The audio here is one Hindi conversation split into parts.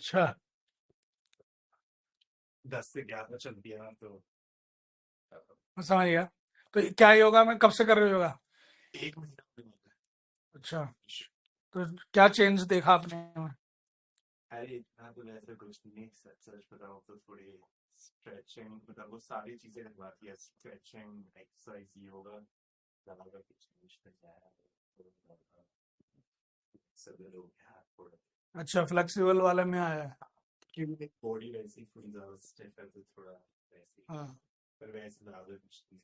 अच्छा, 10 से 11 चलती है ना, तो मैं समझ गया। तो क्या योगा में कब से कर रहे हो योगा? 1 महीना होने वाला अच्छा, है। तो क्या चेंज देखा आपने में? अरे इतना तो वैसे कुछ नहीं, सच सच बताओ तो थोड़ी स्ट्रेचिंग, मतलब वो सारी चीजें लगवाती है, स्ट्रेचिंग, एक्सरसाइज, योगा, ज्यादा कुछ नहीं है। सब लोग हैं थोड़ा, अच्छा, फ्लेक्सिबल वाले में आया है। कि बॉडी वैसी थोड़ी ज्यादा स्टिफ है, तो थोड़ा वैसी, हाँ, पर वैसे ज्यादा कुछ नहीं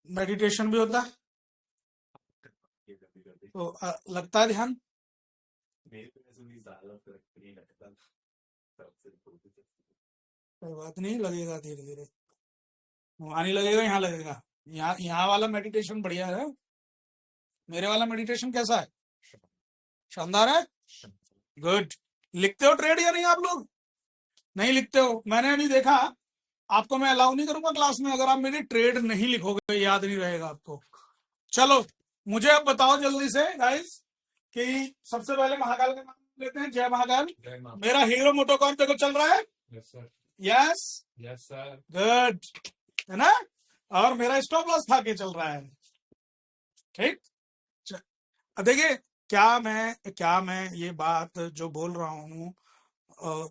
मेडिटेशन भी होता है है। कभी कभी तो लगता है ध्यान? मेरे को ऐसे भी ज्यादा फर्क नहीं लगता, सबसे इम्पोर्टेंट। कोई बात नहीं, लगेगा धीरे धीरे। वहां नहीं लगेगा, यहाँ लगेगा। यहाँ वाला मेडिटेशन बढ़िया है। मेरे वाला मेडिटेशन कैसा है? शानदार है। गुड। लिखते हो ट्रेड या नहीं आप लोग? नहीं लिखते हो, मैंने अभी देखा। आपको मैं अलाउ नहीं करूंगा क्लास में अगर आप मेरी ट्रेड नहीं लिखोगे, याद नहीं रहेगा आपको। चलो, मुझे अब बताओ जल्दी से गाइस कि सबसे पहले महाकाल का नाम लेते हैं। जय महाकाल। मेरा हीरो मोटोकॉर्प देखो चल रहा है। Yes sir. Yes, yes sir. Good, है ना? और मेरा स्टॉप लॉस खा के चल रहा है। ठीक। अब देखिए, क्या मैं ये बात जो बोल रहा हूँ,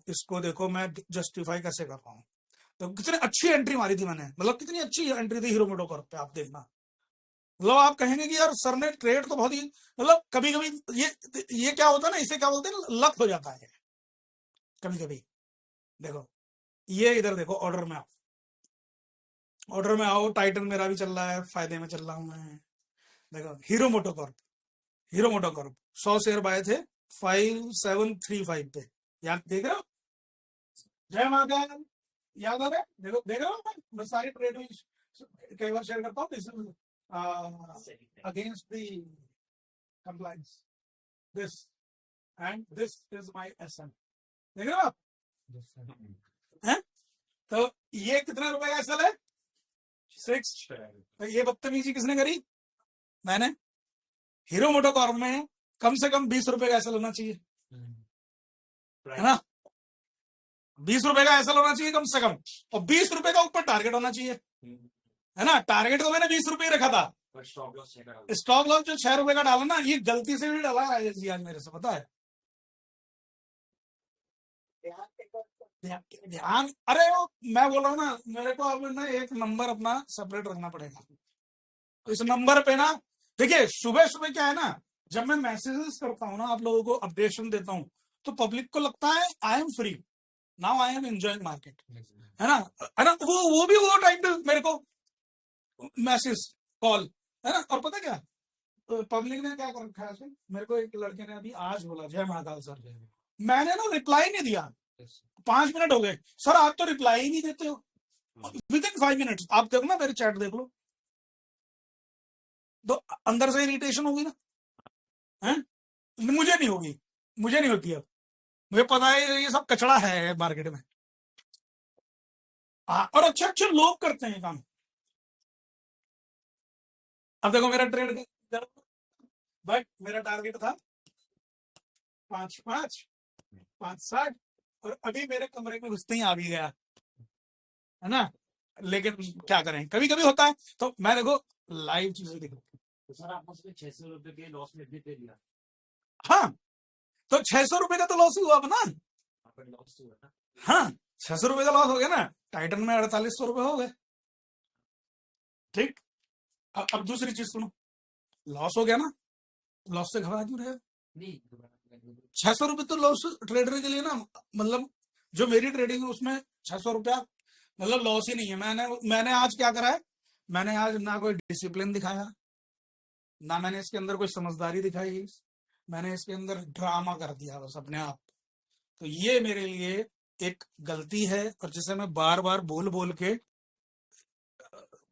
इसको देखो मैं जस्टिफाई कैसे कर रहा हूँ। तो कितनी अच्छी एंट्री मारी थी मैंने, मतलब कितनी अच्छी एंट्री थी हीरो मोटोकॉर्प पे, आप देखना। मतलब आप कहेंगे कि यार सर ने ट्रेड तो बहुत ही, मतलब कभी कभी ये क्या होता है ना, इसे क्या बोलते हैं, लक हो जाता है कभी कभी। देखो, ये इधर देखो, ऑर्डर में आओ, टाइटन मेरा भी चल रहा है, फायदे में चल रहा हूं मैं। देखो, हीरो मोटोकॉर्प 100 शेयर बाय थे 5735 पे। याद देख रहे हो? जय महाकाल। याद आ रहा है? देखो, देख रहे हो, मैं सारी ट्रेड में कई बार शेयर करता हूँ against the compliance, this and this is my SM. देख रहे हो आप? हैं? तो ये कितना रुपए का एसएल है? 6। तो ये बदतमीजी किसने करी? मैंने। हीरो मोटोकॉर्प में कम से कम 20 रुपए का एसएल होना चाहिए, है ना? 20 रुपए का एसएल होना चाहिए कम से कम, और 20 रुपए का ऊपर टारगेट होना चाहिए, है ना? टारगेट तो मैंने 20 रुपए रखा था। स्टॉप लॉस जो 6 रुपए का डाला ना, ये गलती से भी डाला है जी आज मेरे से, पता है? ध्यान, अरे वो मैं बोल रहा हूँ ना, मेरे को अब ना एक नंबर अपना सेपरेट रखना पड़ेगा। तो इस नंबर पे ना, देखिए सुबह सुबह क्या है ना, जब मैं मैसेजेस करता हूँ ना, आप लोगों को अपडेशन देता हूँ, तो पब्लिक को लगता है I am free, now I am enjoying market, है ना? वो भी वो टाइम पे मेरे को मैसेज, कॉल, है ना? और पता क्या, पब्लिक ने क्या कर रखा है, मेरे को एक लड़के ने अभी आज बोला, जय महाकाल सर, मैंने ना रिप्लाई नहीं दिया, 5 मिनट हो गए, सर आप तो रिप्लाई ही नहीं देते हो। विद इन 5 मिनट्स आप देखो ना, मेरे चैट देख लो, तो अंदर से इरिटेशन होगी ना, है? मुझे नहीं होगी, मुझे नहीं होती। अब मुझे पता है ये सब कचड़ा है मार्केट में। और अच्छे अच्छे लोग करते हैं काम। अब देखो मेरा ट्रेड, बट मेरा टारगेट था 5.5, 5.60, और अभी मेरे कमरे में घुसते ही आ भी गया, है ना? लेकिन क्या करें, कभी कभी होता है। तो मैं देखो लाइव चीजें देखो। तो सर आप मुझसे 600 रुपए के लॉस में भी दे दिया। हाँ, तो 600 रुपए का तो लॉस ही हुआ ना। लॉस हुआ ना। हाँ, 600 रुपए का लॉस हो गया ना, टाइटन में 4800 रुपए हो गए। ठीक। अब दूसरी चीज सुनो, लॉस हो गया ना, लॉस से घबरा क्यों रहे? नहीं, 600 रुपए तो लॉस ट्रेडर के लिए ना, मतलब जो मेरी ट्रेडिंग है उसमें 600 रुपया मतलब लॉस ही नहीं है। मैंने आज क्या करा है, मैंने आज ना कोई डिसिप्लिन दिखाया, ना मैंने इसके अंदर कोई समझदारी दिखाई, मैंने इसके अंदर ड्रामा कर दिया बस अपने आप। तो ये मेरे लिए एक गलती है, और जिसे मैं बार बार बोल बोल के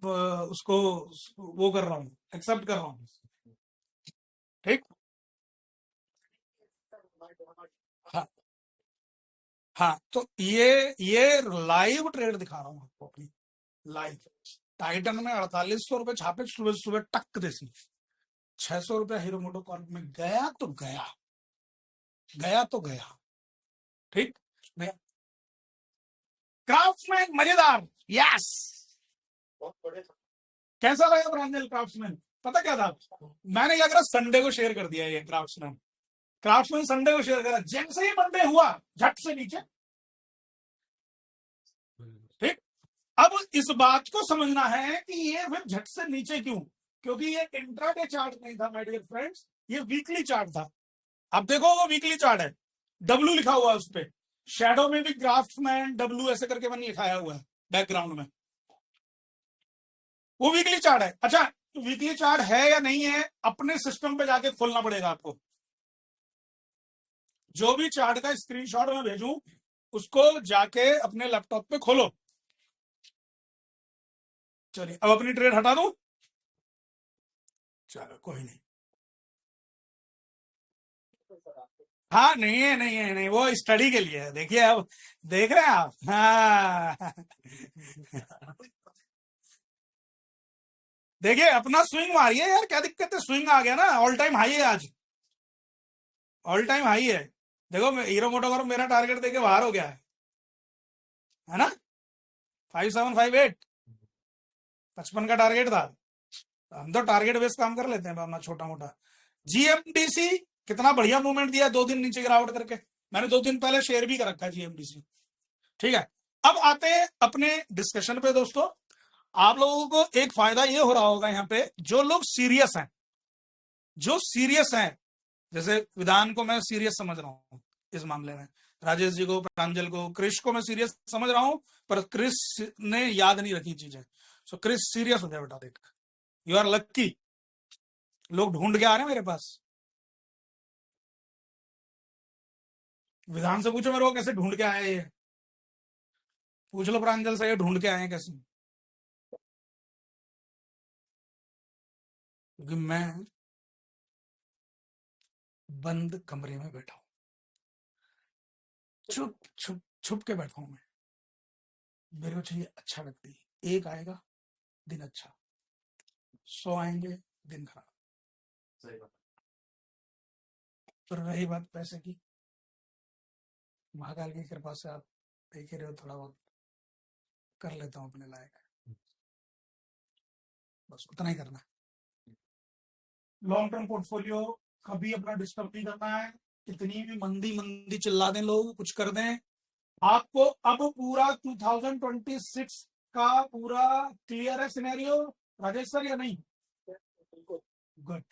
उसको वो कर रहा हूँ, एक्सेप्ट कर रहा हूँ। ठीक। हाँ, हाँ, तो ये लाइव ट्रेड दिखा रहा हूँ आपको अपनी, लाइव। टाइटन में 4800 रुपए छापे सुबह सुबह टक देसी, 600 रुपया हीरो मोटोकॉर्प में गया तो गया, गया तो गया। ठीक, क्राफ्ट्समैन मजेदार, यस। कैसा लगा प्रांजल क्राफ्ट्समैन? पता क्या था, मैंने क्या करा, संडे को शेयर कर दिया ये क्राफ्ट्समैन। क्राफ्ट्समैन संडे को शेयर करा, जैसे ही मंडे हुआ झट से नीचे। ठीक, अब इस बात को समझना है कि ये फिर झट से नीचे क्यों, क्योंकि ये इंट्राडे चार्ट नहीं था माय डियर फ्रेंड्स, ये वीकली चार्ट था। अब देखो वो वीकली चार्ट है, डब्ल्यू लिखा हुआ है उस पर, शैडो में भी क्राफ्ट्समैन डब्ल्यू ऐसे करके मैंने लिखाया हुआ है बैकग्राउंड में, वो वीकली चार्ट है। अच्छा, वीकली चार्ट है या नहीं है, अपने सिस्टम पे जाके खोलना पड़ेगा आपको। जो भी चार्ट का स्क्रीनशॉट मैं भेजूं उसको जाके अपने लैपटॉप पे खोलो। चलिए अब अपनी ट्रेड हटा दूं, चलो कोई नहीं। हाँ नहीं है, नहीं है, नहीं, वो स्टडी के लिए है। देखिए अब देख रहे हैं आप, हाँ देखिए अपना स्विंग मारिए यार, क्या दिक्कत है, स्विंग आ गया ना, ऑल टाइम हाई है आज, ऑल टाइम हाई है। देखो हीरो मोटोकॉर्प मेरा टारगेट देके बाहर हो गया है ना, 5758 55 का टारगेट था। हम तो टारगेट बेस काम कर लेते हैं अपना छोटा मोटा। जीएमडीसी कितना बढ़िया मूवमेंट दिया, 2 दिन नीचे गिरावट करके, मैंने 2 दिन पहले शेयर भी कर रखा है जीएमडीसी। ठीक है, अब आते हैं अपने डिस्कशन पे दोस्तों। आप लोगों को एक फायदा ये हो रहा होगा यहाँ पे, जो लोग सीरियस हैं, जो सीरियस हैं, जैसे विधान को मैं सीरियस समझ रहा हूँ इस मामले में, राजेश जी को, प्रांजल को, क्रिश को मैं सीरियस समझ रहा हूं, पर क्रिश ने याद नहीं रखी चीजें। सो क्रिश सीरियस हो जाए बेटा, देख यू आर लक्की, लोग ढूंढ के आ रहे हैं मेरे पास। विधान से पूछो मेरे को कैसे ढूंढ के आए ये, पूछ लो प्रांजल से ये ढूंढ के आए हैं कैसे, क्योंकि मैं बंद कमरे में बैठा हूं, छुप छुप छुप के बैठा हूं मैं, मेरे को चाहिए अच्छा व्यक्ति। एक आएगा दिन अच्छा, 100 आएंगे दिन खराब। सही बात। तो रही बात पैसे की, महाकाल की कृपा से आप देख ही रहे हो, थोड़ा बहुत कर लेता हूं अपने लायक, बस उतना ही करना है। लॉन्ग टर्म पोर्टफोलियो कभी अपना डिस्टर्ब नहीं करना है, कितनी भी मंदी मंदी चिल्ला दें लोग, कुछ कर दें, आपको अब पूरा 2026 का पूरा क्लियर है सिनेरियो राजेश सर या नहीं? गुड।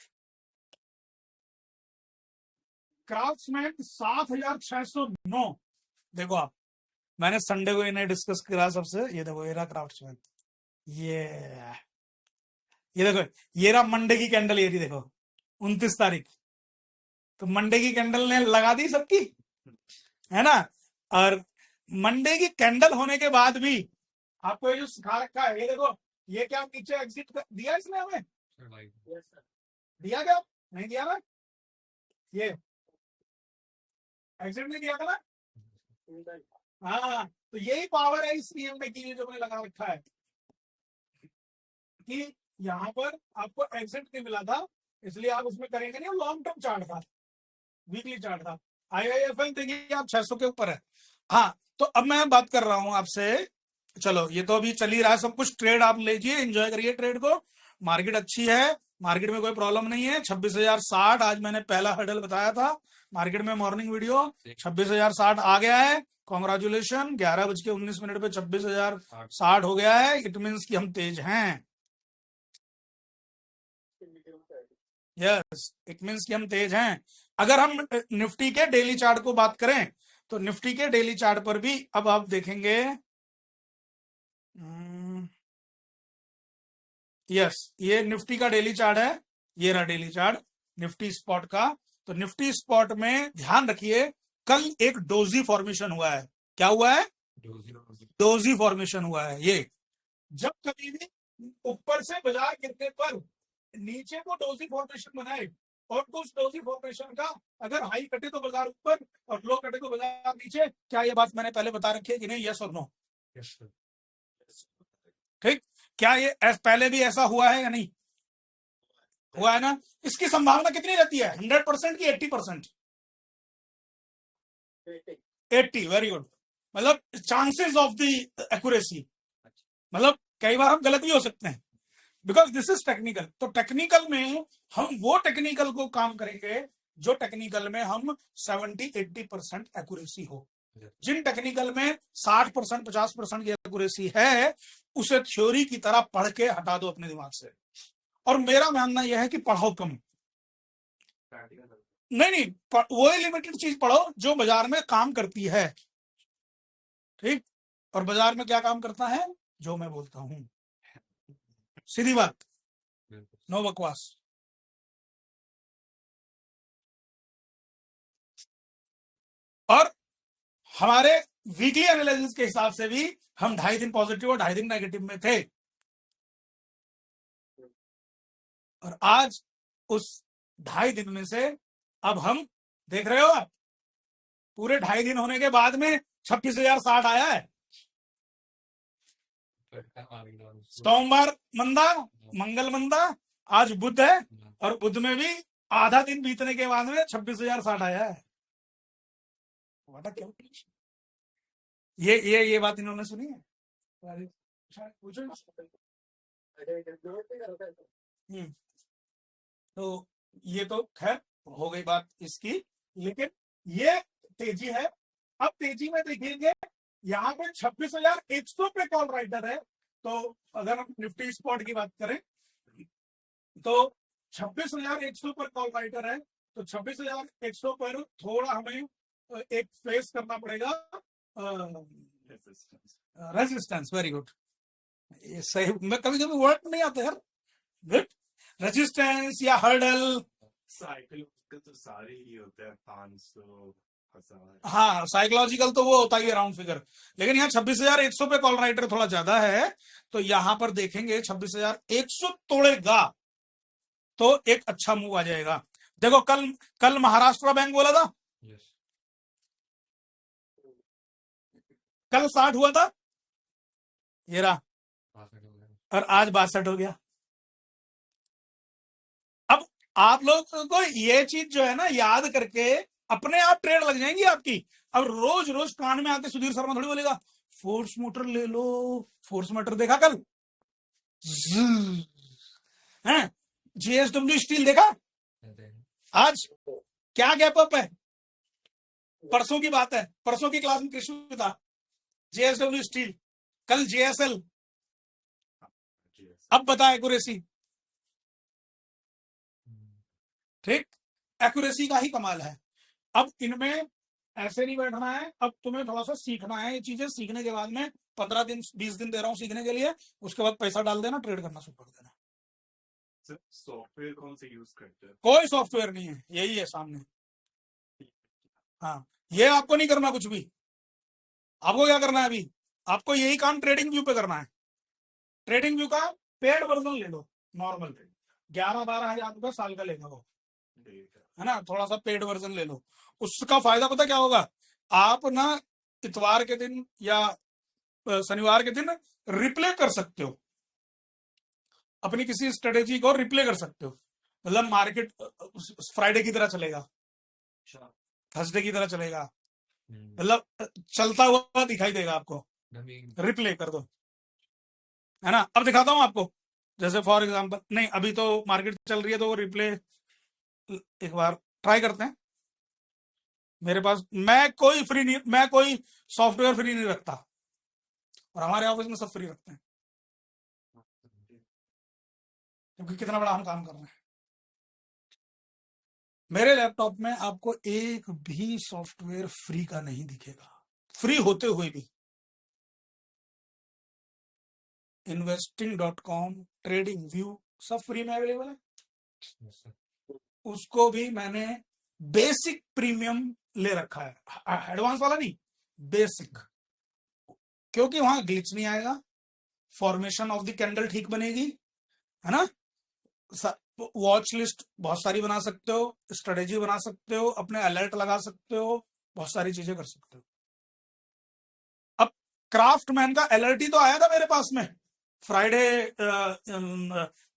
क्राफ्ट्समैन 7609, देखो आप, मैंने संडे को इन्हें डिस्कस करा सबसे, ये देखो ये रहा क्राफ्ट्समैन, ये ये देखो, ये रहा मंडे की कैंडल, ये थी देखो 29 तारीख, तो मंडे की कैंडल ने लगा दी सबकी, है ना। और मंडे की कैंडल होने के बाद भी आपको ये जो सिखा रखा है, ये देखो, ये क्या नीचे एग्जिट दिया इसने हमें, दिया क्या, नहीं दिया ना, ये एग्जिट नहीं दिया था ना, हाँ, तो यही पावर है इस सीएम में की, जो मैंने लगा रखा है कि यहाँ पर आपको एग्जिट नहीं मिला था, इसलिए आप उसमें करेंगे नहीं, लॉन्ग टर्म चार्ट था, वीकली चार्ट था। आईआईएफएल देखिए आप 600 के ऊपर है। हाँ, तो अब मैं बात कर रहा हूं आपसे, चलो ये तो अभी चल ही रहा है सब कुछ, ट्रेड आप लीजिए, एंजॉय करिए ट्रेड को, मार्केट अच्छी है, मार्केट में कोई प्रॉब्लम नहीं है। 26,060 आज मैंने पहला हर्डल बताया था मार्केट में, मॉर्निंग वीडियो 26,060 आ गया है, कॉन्ग्रेचुलेशन। 11:19 पे 26,060 हो गया है, इट मीन्स कि हम तेज हैं, यस इट मीन्स कि हम तेज हैं। अगर हम निफ्टी के डेली चार्ट को बात करें, तो निफ्टी के डेली चार्ट पर भी अब आप देखेंगे, यस ये निफ्टी का डेली चार्ट है, ये रहा डेली चार्ट निफ्टी स्पॉट का। तो निफ्टी स्पॉट में ध्यान रखिए, कल एक डोजी फॉर्मेशन हुआ है, क्या हुआ है, डोजी फॉर्मेशन हुआ है। ये जब कभी भी ऊपर से बाजार गिरने पर नीचे को डोजी फॉर्मेशन बनाए, और तो उस डोजी फॉर्मेशन का अगर हाई कटे तो बाजार ऊपर और लो कटे तो बाजार नीचे, क्या ये बात मैंने पहले बता रखी है कि नहीं, यस और नो? ठीक, क्या ये पहले भी ऐसा हुआ है या नहीं हुआ है ना? इसकी संभावना कितनी रहती है, 100% की 80%? 80, वेरी गुड। मतलब चांसेस ऑफ द एक्यूरेसी, मतलब कई बार हम गलत भी हो सकते हैं, बिकॉज दिस इज टेक्निकल। तो टेक्निकल में हम वो टेक्निकल को काम करेंगे जो टेक्निकल में हम 70-80% एक्यूरेसी हो। जिन टेक्निकल में 60% 50% की एक्यूरेसी है, उसे थ्योरी की तरह पढ़ के हटा दो अपने दिमाग से। और मेरा मानना यह है कि पढ़ो कम, नहीं, वो लिमिटेड चीज पढ़ो जो बाजार में काम करती है, ठीक। और बाजार में क्या काम करता है, जो मैं बोलता हूं, सीधी बात, नो बकवास। और हमारे वीकली एनालिसिस के हिसाब से भी हम 2.5 दिन पॉजिटिव और 2.5 दिन नेगेटिव में थे, और आज उस 2.5 दिन में से अब हम देख रहे हो आप, पूरे 2.5 दिन होने के बाद में 26,060 आया है। सोमवार मंदा, मंगल मंदा, आज बुध है, और बुध में भी आधा दिन बीतने के बाद में 26,060 आया है। क्यों? ये बात इन्होंने सुनी है? पूछो। तो ये तो खैर हो गई बात इसकी, लेकिन ये तेजी है। अब तेजी में देखेंगे, यहाँ पे 26,100 पे कॉल राइटर है। तो अगर हम निफ्टी स्पॉट की बात करें तो 26,100 पर कॉल राइटर है, तो 26,100 पर थोड़ा हमें एक फेस करना पड़ेगा, रेजिस्टेंस। वेरी गुड, ये सही, मैं कभी कभी वर्ड नहीं आता यार। गुड, रेजिस्टेंस या हर्डल, साइकिल तो सारे ही होते हैं, 500 1000। हाँ साइकोलॉजिकल तो वो होता ही है राउंड फिगर, लेकिन यहाँ 26,100 पे कॉल राइटर थोड़ा ज्यादा है, तो यहां पर देखेंगे 26,100 तोड़ेगा तो एक अच्छा मूव आ जाएगा। देखो कल कल महाराष्ट्र बैंक बोला था, कल 60 हुआ था, ये रहा, और आज 62 हो गया। अब आप लोग को ये चीज जो है ना याद करके अपने आप ट्रेड लग जाएंगी आपकी। अब रोज रोज कान में आके सुधीर शर्मा थोड़ी बोलेगा फोर्स मोटर ले लो, फोर्स मोटर देखा कल है, जेएसडब्ल्यू स्टील देखा आज क्या गैप अप है। परसों की बात है, परसों की क्लास में कृष्ण था, जेएसडब्ल्यू स्टील, कल जेएसएल, अब बता एक्यूरेसी, ठीक, एक्यूरेसी का ही कमाल है। अब इनमें ऐसे नहीं बैठना है, अब तुम्हें थोड़ा सा सीखना है। ये चीजें सीखने के बाद में 15 दिन 20 दिन दे रहा हूं सीखने के लिए, उसके बाद पैसा डाल देना, ट्रेड करना शुरू कर देना। सॉफ्टवेयर कौन से यूज करते हैं? कोई सॉफ्टवेयर नहीं है, यही है सामने। हाँ, ये आपको नहीं करना कुछ भी। आपको क्या करना है अभी, आपको यही काम ट्रेडिंग व्यू पे करना है। ट्रेडिंग व्यू का पेड वर्जन ले लो, नॉर्मल 11-12 हजार रुपये साल का लेगा वो, है ना, थोड़ा सा पेड वर्जन ले लो। उसका फायदा पता क्या होगा, आप ना इतवार के दिन या शनिवार के दिन रिप्ले कर सकते हो, अपनी किसी स्ट्रेटेजी को रिप्ले कर सकते हो। मतलब मार्केट फ्राइडे की तरह चलेगा, थर्सडे की तरह चलेगा, मतलब चलता हुआ दिखाई देगा आपको, रिप्ले कर दो, है ना। अब दिखाता हूं आपको, जैसे फॉर एग्जांपल, नहीं अभी तो मार्केट चल रही है तो वो रिप्ले एक बार ट्राई करते हैं। मेरे पास, मैं कोई सॉफ्टवेयर फ्री नहीं रखता, और हमारे ऑफिस में सब फ्री रखते हैं, क्योंकि कितना बड़ा हम काम कर रहे हैं। मेरे लैपटॉप में आपको एक भी सॉफ्टवेयर फ्री का नहीं दिखेगा, फ्री होते हुए भी। investing.com, ट्रेडिंग व्यू सब फ्री में अवेलेबल है। उसको भी मैंने बेसिक प्रीमियम ले रखा है, एडवांस वाला नहीं, बेसिक, क्योंकि वहां ग्लिच नहीं आएगा, फॉर्मेशन ऑफ द कैंडल ठीक बनेगी, है ना। वॉच लिस्ट बहुत सारी बना सकते हो, स्ट्रेटेजी बना सकते हो, अपने अलर्ट लगा सकते हो, बहुत सारी चीजें कर सकते हो। अब क्राफ्टमैन का अलर्ट ही तो आया था मेरे पास में फ्राइडे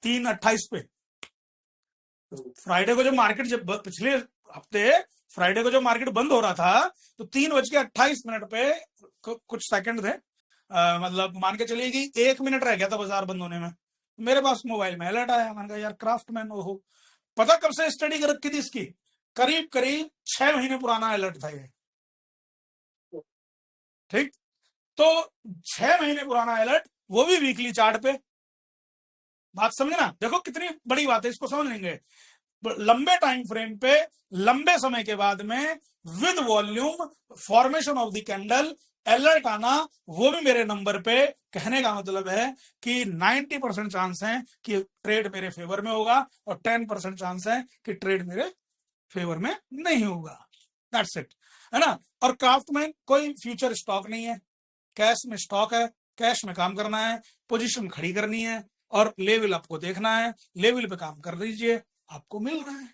3/28 पे। फ्राइडे को जब मार्केट, जब पिछले हफ्ते फ्राइडे को जो मार्केट बंद हो रहा था तो 3:28 पे कुछ सेकंड थे, मतलब मान के चलिए कि 1 मिनट रह गया था बाजार बंद होने में, मेरे पास मोबाइल में अलर्ट आया। मैंने कहा यार क्राफ्टमैन, ओहो, पता कब से स्टडी कर रखी थी इसकी, करीब करीब 6 महीने पुराना अलर्ट था ये। ठीक, तो 6 महीने पुराना अलर्ट, वो भी वीकली चार्ट पे। बात समझे ना, देखो कितनी बड़ी बात है, इसको समझ लेंगे। लंबे टाइम फ्रेम पे लंबे समय के बाद में with volume formation of the candle alert आना, वो भी मेरे नंबर पे। कहने का मतलब है कि 90% चांस है कि ट्रेड मेरे फेवर में होगा और 10% चांस है कि ट्रेड मेरे फेवर में नहीं होगा। दैट्स इट, है ना। और क्राफ्टमैन कोई फ्यूचर स्टॉक नहीं है, कैश में स्टॉक है, कैश में काम करना है, पोजीशन खड़ी करनी है और लेवल आपको देखना है, लेवल पे काम कर दीजिए, आपको मिल रहा है।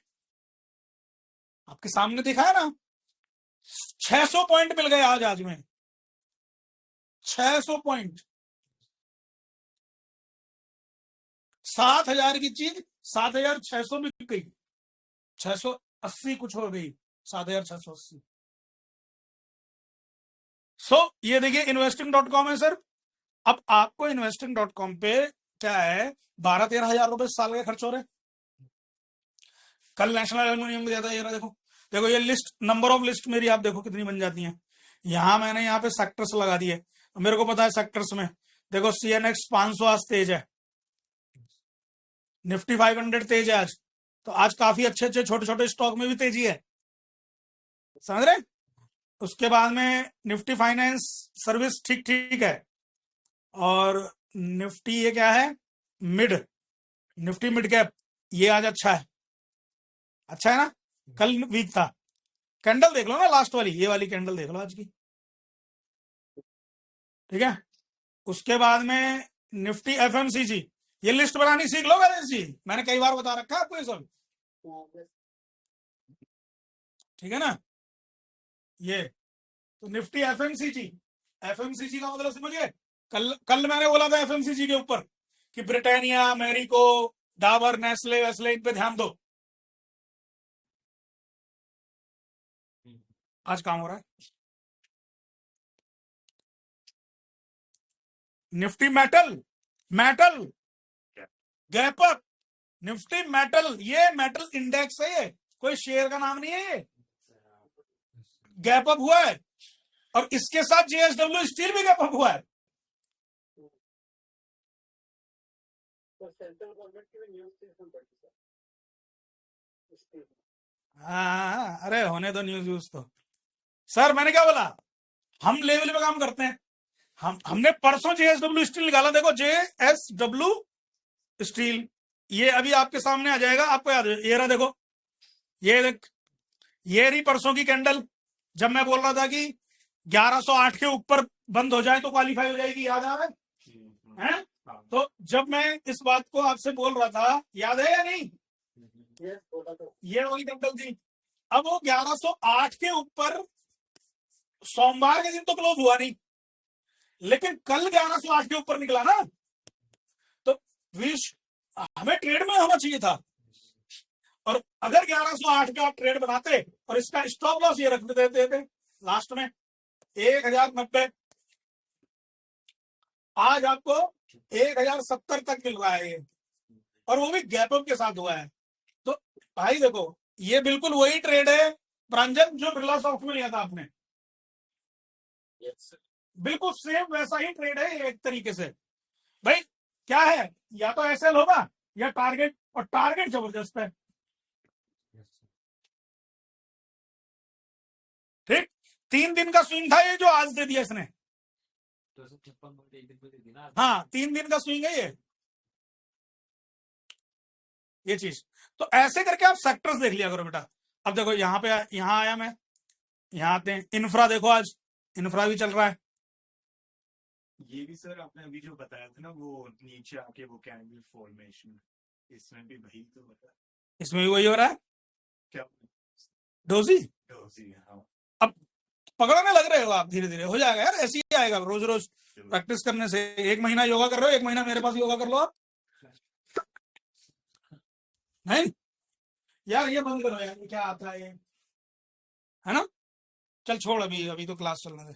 आपके सामने दिखा है ना, 600 पॉइंट मिल गए आज में, 600 पॉइंट। 7,000 की चीज 7,600 में बिक गई, 680 कुछ हो गई, 7,680। ये देखिए investing.com है सर। अब आपको investing.com पे क्या है, 12-13 हजार रुपए साल के खर्च हो रहे। कल नेशनल एल्यूमिनियम दिया था, ये रहा, देखो देखो ये लिस्ट, नंबर ऑफ लिस्ट मेरी आप देखो कितनी बन जाती है। यहां मैंने यहाँ पे सेक्टर्स लगा दिए, मेरे को पता है सेक्टर्स में, देखो CNX 500 आज तेज है, निफ्टी 500 तेज है आज, तो आज काफी अच्छे अच्छे छोटे छोटे स्टॉक में भी तेजी है, समझ रहे। उसके बाद में निफ्टी फाइनेंस सर्विस ठीक ठीक है, और निफ्टी ये क्या है, मिड, निफ्टी मिड कैप, ये आज अच्छा है, अच्छा है ना, कल वीक था। कैंडल देख लो ना लास्ट वाली, ये वाली कैंडल देख लो आज की, ठीक है। उसके बाद में निफ्टी FMCG, ये लिस्ट बनानी सीख लो गणेश जी, मैंने कई बार बता रखा है आपको ये सब, ठीक है ना। ये तो निफ्टी FMCG, FMCG का मतलब समझिए, कल कल मैंने बोला था FMCG के ऊपर कि ब्रिटानिया, मैरिको, डाबर, नेस्ले वेस्ले, इन पे ध्यान दो, आज काम हो रहा है। Nifty metal, metal gap up, Nifty metal, ये मेटल इंडेक्स है, ये कोई शेयर का नाम नहीं है, ये गैप अप हुआ है। और इसके साथ JSW स्टील भी गैप अप हुआ है। हाँ, अरे होने दो न्यूज व्यूज तो। सर मैंने क्या बोला, हम लेवल पे काम करते हैं। हमने परसों JSW स्टील निकाला, देखो JSW स्टील, ये अभी आपके सामने आ जाएगा, आपको याद है, ये रहा देखो, ये देख, ये रही परसों की कैंडल, जब मैं बोल रहा था कि 1108 के ऊपर बंद हो जाए तो क्वालिफाई हो जाएगी, याद आ रहा है? तो जब मैं इस बात को आपसे बोल रहा था, याद है या नहीं, ये वाली कैंडल थी। अब वो 1108 के ऊपर सोमवार के दिन तो क्लोज हुआ नहीं, लेकिन कल 1108 के ऊपर निकला ना, तो विश हमें ट्रेड में होना चाहिए था। और अगर 1108 का आप ट्रेड बनाते और इसका स्टॉप लॉस ये रख देते थे लास्ट में 1090, आज आपको 1070 तक मिल रहा है ये, और वो भी गैप अप के साथ हुआ है। तो भाई देखो, ये बिल्कुल वही ट्रेड है प्रांजल जो बिरला सॉफ्ट में लिया था आपने, बिल्कुल सेम वैसा ही ट्रेड है एक तरीके से। भाई क्या है, या तो एसएल होगा या टारगेट, और टारगेट जबरदस्त है, ठीक। 3 दिन का स्विंग था ये जो आज दे दिया इसने, हाँ 3 दिन का स्विंग है ये चीज। तो ऐसे करके आप सेक्टर्स देख लिया करो बेटा। अब देखो यहाँ पे, यहाँ आया मैं, यहाँ आते हैं, इंफ्रा देखो, आज इंफ्रा भी चल रहा है। ये भी सर आपने अभी जो बताया था ना, वो नीचे आके वो कैंडल फॉर्मेशन, इसमें भी वही तो बता, इसमें भी वही हो रहा है, क्या डोजी। डोजी, हाँ। अब पकड़ने लग रहे हो आप, धीरे धीरे हो जाएगा यार, ऐसे ही आएगा, रोज रोज प्रैक्टिस करने से। 1 महीना योगा कर रहे हो, 1 महीना मेरे पास योगा कर लो आप, नहीं यार ये बंद करो यार, ये क्या आता है ये। है ना। चल छोड़, अभी अभी तो क्लास चलने दे।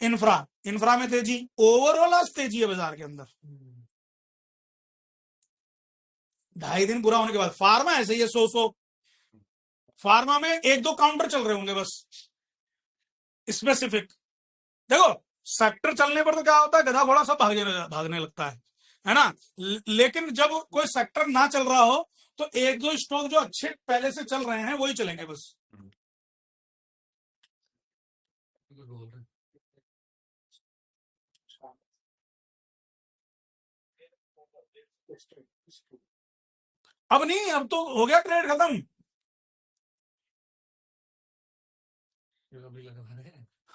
इंफ्रा, इंफ्रा में तेजी, ओवरऑल आज तेजी है बाजार के अंदर। 2.5 दिन पूरा होने के बाद फार्मा ऐसे ही है, 100 फार्मा में 1-2 काउंटर चल रहे होंगे बस स्पेसिफिक। देखो सेक्टर चलने पर तो क्या होता है, गधा घोड़ा सब भागने लगता है ना। लेकिन जब कोई सेक्टर ना चल रहा हो तो 1-2 स्टॉक जो अच्छे पहले से चल रहे हैं वही चलेंगे बस। अब नहीं, अब तो हो गया ट्रेड खत्म।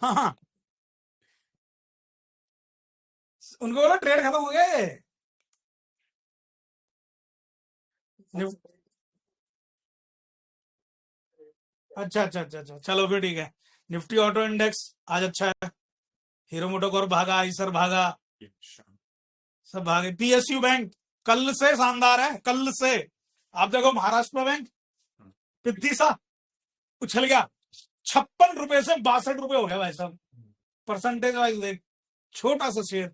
हाँ हाँ, उनको बोला ट्रेड खत्म हो गया ये। अच्छा अच्छा अच्छा अच्छा, चलो फिर ठीक है। निफ्टी ऑटो इंडेक्स आज अच्छा है। हीरो मोटोकॉर्प भागा, आइसर भागा, सब भागे। पीएसयू बैंक कल से शानदार है, कल से। आप देखो महाराष्ट्र बैंक पिद्दी सा उछल गया, 56 रुपए से 62 रुपए हो गया भाई साहब। परसेंटेज वाइज देख, छोटा सा शेयर।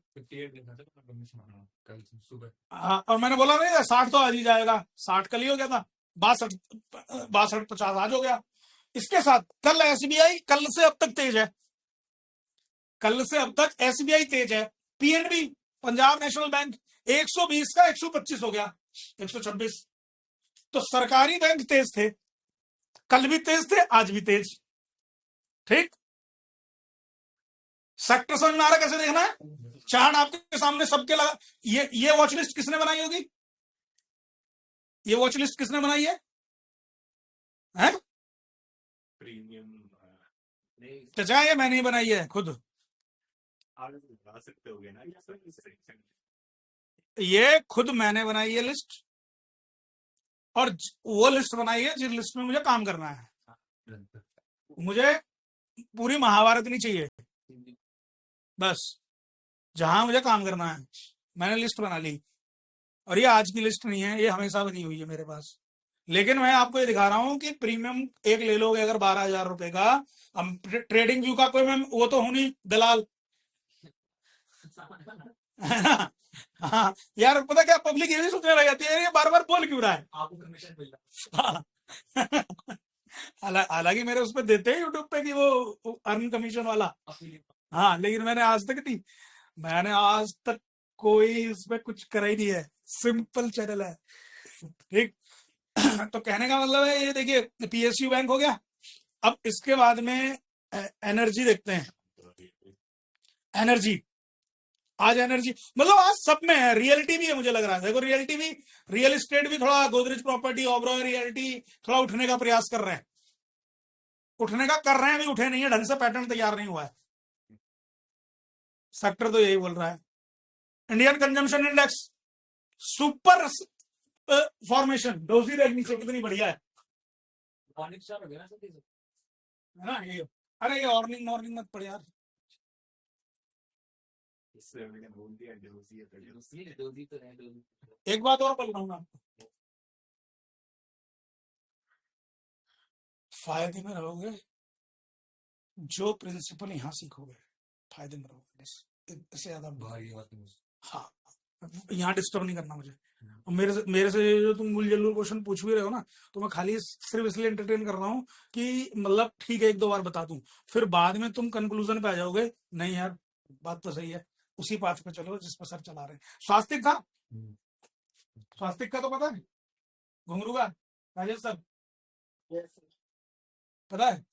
हाँ, और मैंने बोला नहीं 60 तो आज ही जाएगा, 60 कल ही हो गया था, 62 50 आज हो गया। इसके साथ कल एसबीआई कल से अब तक तेज है, कल से अब तक एसबीआई तेज है। पीएनबी पंजाब नेशनल बैंक 120 का 125 हो गया, 126। तो सरकारी बैंक तेज थे, कल भी तेज थे, आज भी तेज। ठीक, सेक्टर समझ में आ रहा है कैसे देखना है। चार्ट आपके सामने सबके लगा। ये वॉच लिस्ट किसने बनाई होगी, ये वॉच लिस्ट किसने बनाई है? प्रीमियम चाचा ये मैंने ही बनाई है खुद। आप बता सकते होगे ना, या फिर ये खुद मैंने बनाई है लिस्ट, और वो लिस्ट बनाई है जिस लिस्ट में मुझे काम करना है। मुझे पूरी महाभारत नहीं चाहिए, बस जहां मुझे काम करना है मैंने लिस्ट बना ली। और ये आज की लिस्ट नहीं है, ये हमेशा बनी हुई है मेरे पास। लेकिन मैं आपको ये दिखा रहा हूं कि प्रीमियम एक ले लोगे अगर 12,000 रुपए का। हम ट्रेडिंग व्यू का कोई मैं वो तो हूं नहीं दलाल, है ना। हाँ यार, पता क्या पब्लिक ये भी सोचने लग जाती है ये बार बार बोल क्यों रहा है, आपको परमिशन मिल रहा है। हालांकि मेरे उस पर देते हैं यूट्यूब पे कि वो अर्न कमीशन वाला। हाँ लेकिन मैंने आज तक कोई इसमें कुछ करा ही नहीं है, सिंपल चैनल है। ठीक। तो कहने का मतलब है ये देखिए, पीएसयू बैंक हो गया। अब इसके बाद में एनर्जी देखते हैं। एनर्जी, आज एनर्जी मतलब आज सब में है। रियलिटी भी है मुझे लग रहा है, देखो रियलिटी भी, रियल एस्टेट भी थोड़ा, गोदरेज प्रॉपर्टी, ओबरॉय रियलिटी थोड़ा उठने का प्रयास कर रहे हैं, उठने का कर रहे हैं, अभी उठे नहीं है, ढंग से पैटर्न तैयार नहीं हुआ है। सेक्टर तो यही बोल रहा है। Indian consumption index super formation, doji rate नीचे कितनी बढ़िया है ना ये। अरे ये ऑर्निंग मॉर्निंग मत पढ़ यार, इससे मैंने बोल दिया डोजी तो है। एक बात और बोल रहा हूँ आपको, फायदे में रहोगे, जो प्रिंसिपल यहां सीखोगे फायदे में रहोगे, बस इससे ज्यादा भाई। हाँ, यहाँ डिस्टर्ब नहीं करना मुझे। और मेरे से जो तुम मूल जल्लू क्वेश्चन पूछ भी रहे हो ना, तो मैं खाली सिर्फ इसलिए एंटरटेन कर रहा हूँ कि मतलब ठीक है 1-2 बार बता दूं, फिर बाद में तुम कंक्लूजन पे आ जाओगे नहीं यार बात तो सही है, उसी पाथ पे चलो जिस पर सर चला रहे हैं। स्वास्तिक था, स्वास्तिक का तो पता है, घुंगरू का, राजेश सर पता है।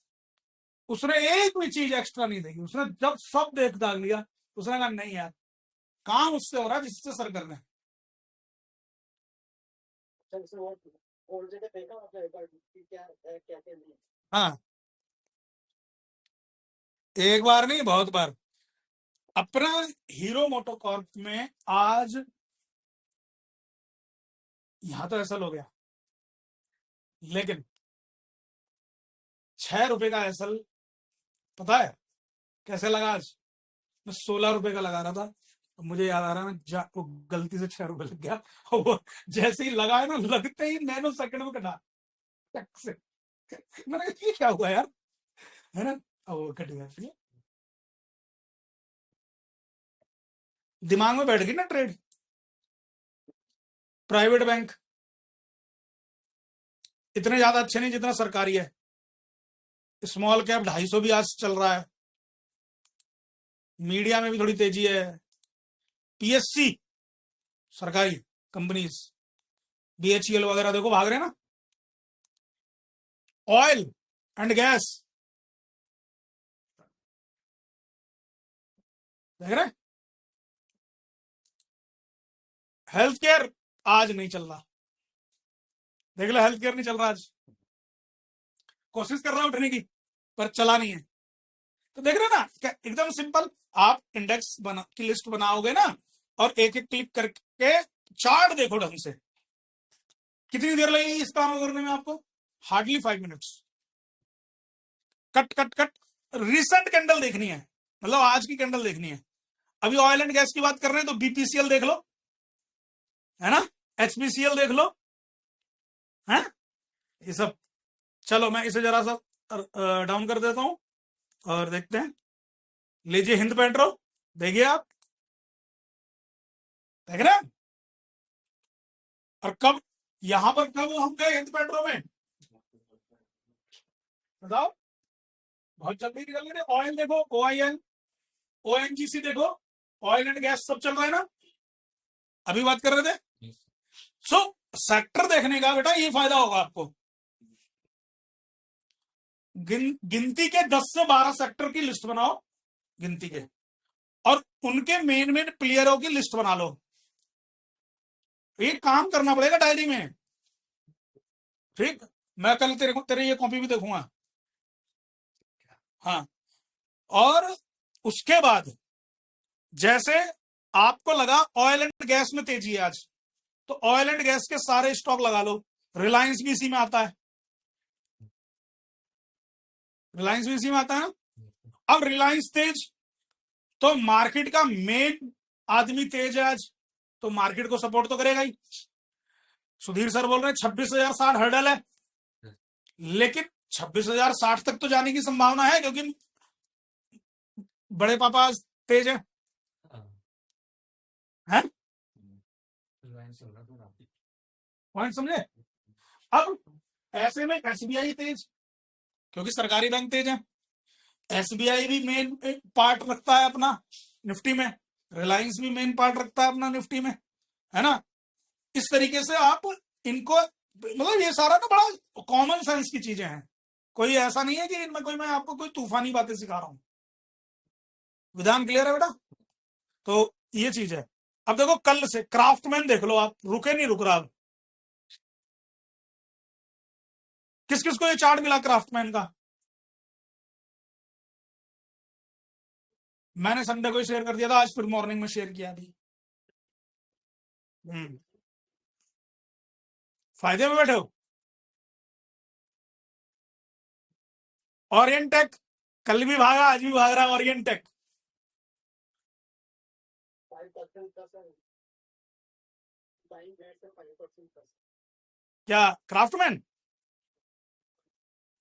उसने एक भी चीज एक्स्ट्रा नहीं देखी, उसने जब सब देख दाग लिया उसने कहा नहीं यार काम उससे हो रहा है जिससे सर कर रहे हैं। हाँ, एक बार नहीं बहुत बार। अपना हीरो मोटोकॉर्प में आज यहां तो ऐसा हो गया, लेकिन 6 रुपए का एसल पता है कैसे लगा आज? मैं 16 रुपए का लगा रहा था, तो मुझे याद आ रहा है वो गलती से 6 रुपए लग गया। और वो जैसे ही लगा है ना, लगते ही नैनो सेकंड में कटा टक से। मैंने कहा ये क्या हुआ यार, है ना। वो कट गया, दिमाग में बैठ गई ना ट्रेड। प्राइवेट बैंक इतने ज्यादा अच्छे नहीं जितना सरकारी है। स्मॉल कैप 250 भी आज चल रहा है। मीडिया में भी थोड़ी तेजी है। पीएससी सरकारी कंपनीज, बीएचईएल वगैरह देखो भाग रहे हैं ना। ऑयल एंड गैस देख रहे। हेल्थ केयर आज नहीं चल रहा, देख लो, हेल्थ केयर नहीं चल रहा आज। कोशिश कर रहा हूं उठने की, पर चला नहीं है। तो देख रहे ना, क्या एकदम सिंपल। आप इंडेक्स बना की लिस्ट बनाओगे ना, और एक एक क्लिक करके चार्ट देखो ढंग से। कितनी देर लगेगी इस काम करने में आपको? Hardly 5 minutes. Cut cut cut, recent candle देखनी है, मतलब आज की कैंडल देखनी है। अभी ऑयल एंड गैस की बात कर रहे हैं तो बीपीसीएल देख लो, है ना, एचपीसीएल देख लो, है ये सब। चलो मैं इसे जरा सा डाउन कर देता हूं और देखते हैं। लीजिए हिंद पेट्रो, देखिए आप, देख रहे हैं। और कब, यहां पर कब हम गए हिंद पेट्रो में, बताओ? बहुत जल्दी निकल गए। ऑयल देखो, ओआईएल, ओएनजीसी देखो, ऑयल एंड गैस सब चल रहा है ना, अभी बात कर रहे थे। सो सेक्टर देखने का बेटा ये फायदा होगा आपको। गिनती के 10 से 12 सेक्टर की लिस्ट बनाओ, गिनती के, और उनके मेन मेन प्लेयरों की लिस्ट बना लो। एक काम करना पड़ेगा डायरी में, ठीक। मैं कल तेरे ये कॉपी भी देखूंगा। हाँ, और उसके बाद जैसे आपको लगा ऑयल एंड गैस में तेजी है आज, तो ऑयल एंड गैस के सारे स्टॉक लगा लो। रिलायंस भी इसी में आता है, रिलायंस भी इसी में आता है ना। अब रिलायंस तेज, तो मार्केट का मेन आदमी तेज है आज, तो मार्केट को सपोर्ट तो करेगा ही। सुधीर सर बोल रहे हैं 26,060 हर्डल है, लेकिन 26,060 तक तो जाने की संभावना है, क्योंकि बड़े पापा आज तेज है, हैं? पॉइंट समझे? अब ऐसे में एसबीआई तेज, क्योंकि सरकारी बैंक तेज है। एसबीआई भी मेन पार्ट रखता है अपना निफ्टी में, रिलायंस भी मेन पार्ट रखता है अपना निफ्टी में, है ना। इस तरीके से आप इनको, मतलब ये सारा ना बड़ा कॉमन सेंस की चीजें हैं, कोई ऐसा नहीं है कि इनमें कोई, मैं आपको कोई तूफानी बातें सिखा रहा हूं। विधान क्लियर है बेटा? तो ये चीज है। अब देखो कल से क्राफ्टमैन देख लो आप, रुके नहीं रुक रहा। अब किस किस को ये चार्ट मिला क्राफ्टमैन का? मैंने संडे को ही शेयर कर दिया था, आज फिर मॉर्निंग में शेयर किया थी। फायदे में बैठे हो। ओरिएंटेक कल भी भागा, आज भी भाग रहा है ओरिएंटेक। क्या क्राफ्टमैन?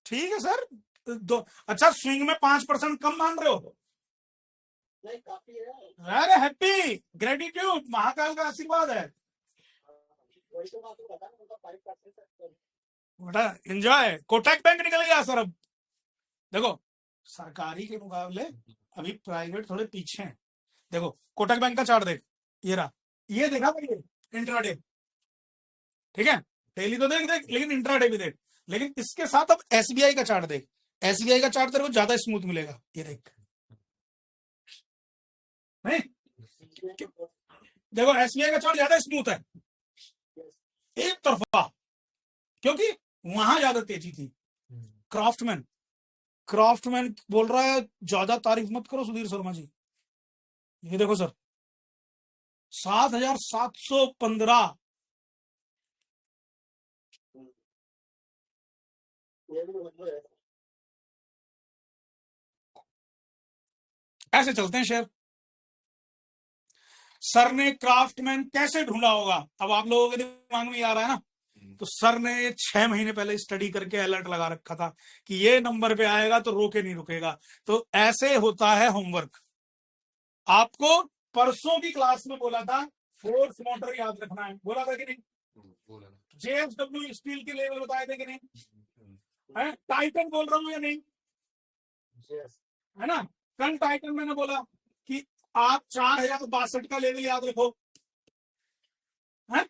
ठीक है सर, दो, अच्छा स्विंग में 5% कम मान रहे हो? नहीं, काफी है। अरे हैप्पी, ग्रेटिट्यूड, महाकाल का आशीर्वाद है बेटा। एंजॉय। कोटक बैंक निकल गया सर। अब देखो, सरकारी के मुकाबले अभी प्राइवेट थोड़े पीछे हैं। देखो कोटक बैंक का चार्ट देख, ये रहा, ये देखा भाई, इंट्राडे, ठीक है। डेली तो देख देख, लेकिन इंट्राडे भी देख। लेकिन इसके साथ अब एसबीआई का चार्ट देख, एसबीआई का चार्ट तेरे को ज्यादा स्मूथ मिलेगा, ये देख। नहीं, देखो एसबीआई का चार्ट ज्यादा स्मूथ है, एक तरफा, क्योंकि वहां ज्यादा तेजी थी। क्राफ्टमैन, क्राफ्टमैन बोल रहा है ज्यादा तारीफ मत करो सुधीर शर्मा जी। ये देखो सर, 7,715। ऐसे चलते हैं शेयर। सर ने क्राफ्टमैन कैसे ढूंढा होगा, अब आप लोगों के दिमाग में आ रहा है ना। तो सर ने 6 महीने पहले स्टडी करके अलर्ट लगा रखा था कि ये नंबर पे आएगा तो रोके नहीं रुकेगा। तो ऐसे होता है होमवर्क। आपको परसों की क्लास में बोला था फोर्स मोटर याद रखना है, बोला था कि नहीं? जेएसडब्ल्यू स्टील के लेवल बताए थे कि नहीं? है टाइटन बोल रहा हूं या नहीं? है ना? कल टाइटन मैंने बोला कि आप 4062 का लेवल याद रखो। है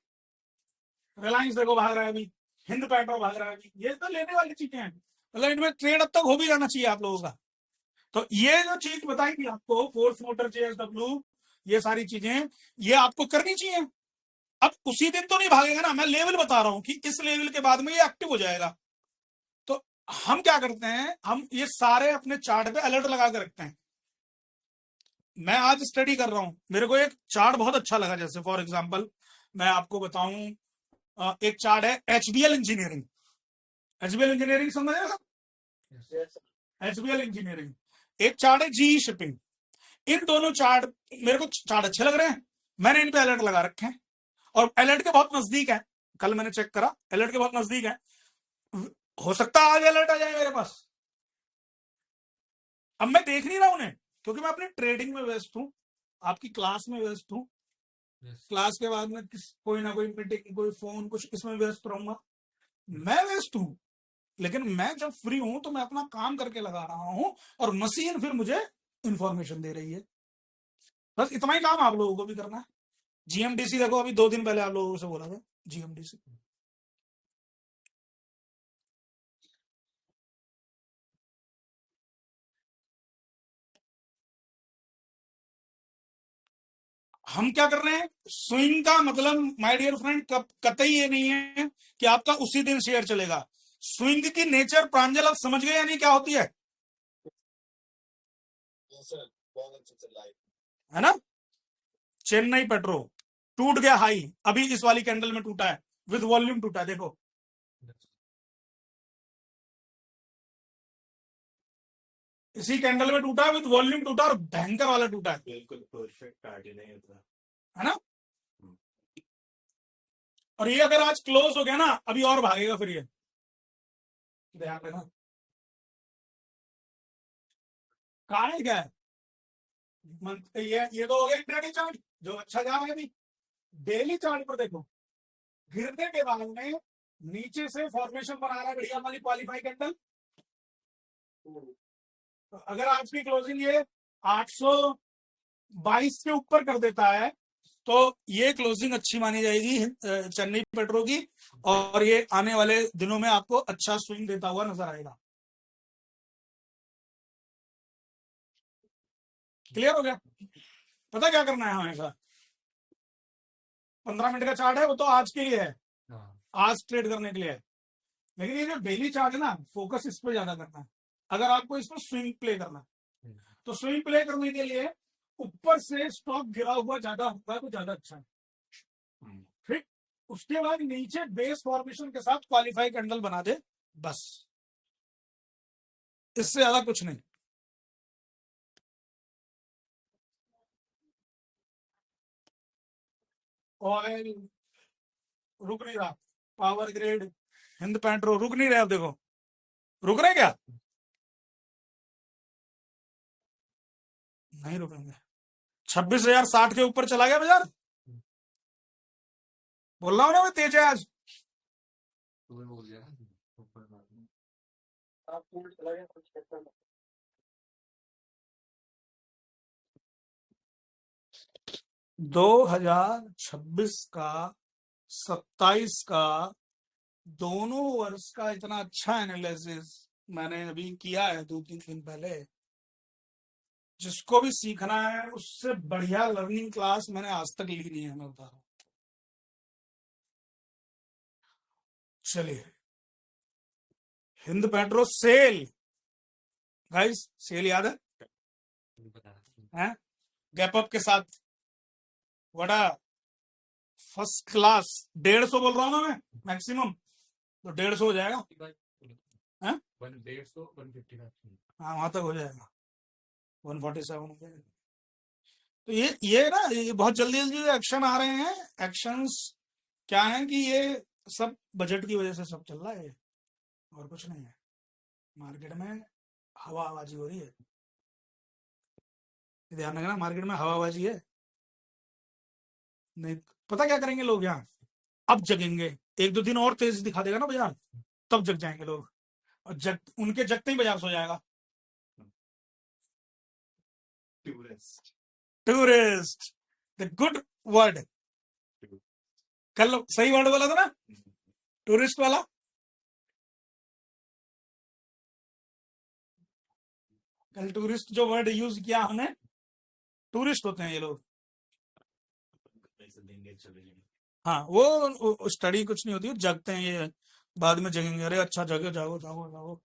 रिलायंस देखो भाग रहा है अभी, हिंद पेट्रोल भाग रहा है अभी, ये तो लेने वाली चीजें हैं। मतलब इनमें ट्रेड अब तक हो भी जाना चाहिए आप लोगों का। तो ये जो चीज बताई थी आपको, फोर्स मोटर जेएसडब्ल्यू, ये सारी चीजें ये आपको करनी चाहिए। अब उसी दिन तो नहीं भागेगा ना, मैं लेवल बता रहा हूं कि इस लेवल के बाद में ये एक्टिव हो जाएगा। तो हम क्या करते हैं, हम ये सारे अपने चार्ट पे अलर्ट लगा के रखते हैं। मैं आज स्टडी कर रहा हूं, मेरे को एक चार्ट बहुत अच्छा लगा, जैसे फॉर एग्जांपल मैं आपको बताऊं, एक चार्ट है एचबीएल इंजीनियरिंग। एचबीएल इंजीनियरिंग समझ आया? HBL engineering. एक चार्ट है जीई शिपिंग। इन दोनों चार्ट, मेरे को चार्ट अच्छे लग रहे हैं, मैंने इन पे अलर्ट लगा रखे हैं और अलर्ट के बहुत नजदीक है। कल मैंने चेक करा, अलर्ट के बहुत नजदीक है। हो सकता है आज अलर्ट आ जाए मेरे पास। अब मैं देख नहीं रहा उन्हें, क्योंकि मैं अपनी ट्रेडिंग में व्यस्त हूं, आपकी क्लास में व्यस्त हूं। क्लास के बाद में कोई ना कोई मीटिंग, कोई फोन, कुछ इसमें व्यस्त रहूंगा। मैं व्यस्त हूं, लेकिन मैं जब फ्री हूं तो मैं अपना काम करके लगा रहा हूं और मशीन फिर मुझे इंफॉर्मेशन दे रही है। बस इतना ही काम आप लोगों को भी करना है। जीएमडीसी देखो, अभी 2 दिन पहले आप लोगों से बोला था जीएमडीसी। हम क्या कर रहे हैं, स्विंग का मतलब माय डियर फ्रेंड कतई ये नहीं है कि आपका उसी दिन शेयर चलेगा। स्विंग की नेचर प्रांजल आप समझ गए या नहीं, क्या होती है ना? चेन्नई पेट्रो टूट गया हाई, अभी इस वाली कैंडल में टूटा है, विद वॉल्यूम टूटा है, देखो इसी कैंडल में टूटा, विद वॉल्यूम टूटा और भयंकर वाला टूटा है। बिल्कुल परफेक्ट पैटर्न है ये, है ना? और ये अगर आज क्लोज हो गया ना, अभी और भागेगा फिर ये, ध्यान रखना। कहा है क्या है? ये तो हो गया इंट्राडे चार्ट जो अच्छा जा रहा है अभी। डेली चार्ट पर देखो, गिरने के बाद में नीचे से फॉर्मेशन बना रहा है बढ़िया वाली क्वालिफाई कैंडल। तो अगर आज की क्लोजिंग ये 822 के ऊपर कर देता है तो ये क्लोजिंग अच्छी मानी जाएगी चेन्नई पेट्रो की, और ये आने वाले दिनों में आपको अच्छा स्विंग देता हुआ नजर आएगा। क्लियर हो गया? पता क्या करना है हमेशा? 15 मिनट का चार्ट है वो तो आज के लिए है, आज ट्रेड करने के लिए है। लेकिन ये जो डेली चार्ट है ना, फोकस इस पर ज्यादा करना है। अगर आपको इस पर स्विंग प्ले करना है तो स्विंग प्ले करने के लिए ऊपर से स्टॉक गिरा हुआ ज्यादा होगा तो ज्यादा अच्छा है। फिर उसके बाद नीचे बेस फॉर्मेशन के साथ क्वालिफाई कैंडल बना दे, बस इससे ज्यादा कुछ नहीं। ऑयल रुक नहीं रहा, पावर ग्रेड, हिंद पेट्रो रुक नहीं रहे। अब देखो रुक रहे क्या? नहीं रुकेंगे। 26,060 के ऊपर चला गया बाजार, बोल रहा हूं ना मैं, तेज है आज। बोल दिया 2026 का 27 का दोनों वर्ष का इतना अच्छा एनालिसिस मैंने अभी किया है 2-3 दिन पहले। जिसको भी सीखना है उससे बढ़िया लर्निंग क्लास मैंने आज तक ली नहीं है, मैं बता रहा हूं। चलिए, Hind petro sale, guys sale याद है? गैप अप के साथ बड़ा फर्स्ट क्लास 150 बोल रहा हूं ना मैं, मैक्सिमम तो 150 हो जाएगा। हाँ, 150 हाँ वहां तक हो जाएगा, 147 हो जाएगा। तो ये ना, ये बहुत जल्दी जल्दी एक्शन आ रहे हैं। एक्शंस क्या है कि ये सब बजट की वजह से सब चल रहा है ये, और कुछ नहीं है। मार्केट में हवाबाजी हो रही है, ध्यान रखना, मार्केट में हवाबाजी है। नहीं, पता क्या करेंगे लोग यहाँ, अब जगेंगे। एक दो दिन और तेज दिखा देगा ना बाजार, तब जग जाएंगे लोग, और उनके जगते ही बाजार सो जाएगा। Tourist tourist, the good word, कल सही वर्ड बोला था ना, टूरिस्ट वाला। कल टूरिस्ट जो वर्ड यूज किया हमने, टूरिस्ट होते हैं ये लोग। पैसे देंगे चले जाएंगे। हाँ, वो स्टडी कुछ नहीं होती, जगते हैं ये, बाद में जगेंगे, अरे अच्छा जगो जागो जागो जागो।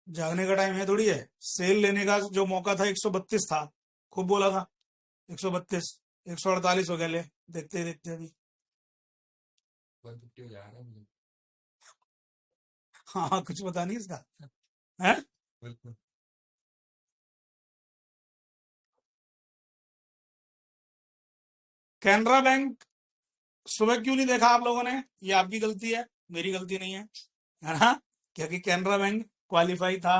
जागने का टाइम है थोड़ी है। सेल लेने का जो मौका था 132 था, खूब बोला था 132, 148 हो गया, ले देखते देखते अभी 150 हो जाएगा मुझे। हाँ हाँ, कुछ पता नहीं इसका है। बिल्कुल। कैनरा बैंक सुबह क्यों नहीं देखा आप लोगों ने, ये आपकी गलती है, मेरी गलती नहीं है ना, क्योंकि कैनरा बैंक क्वालिफाई था।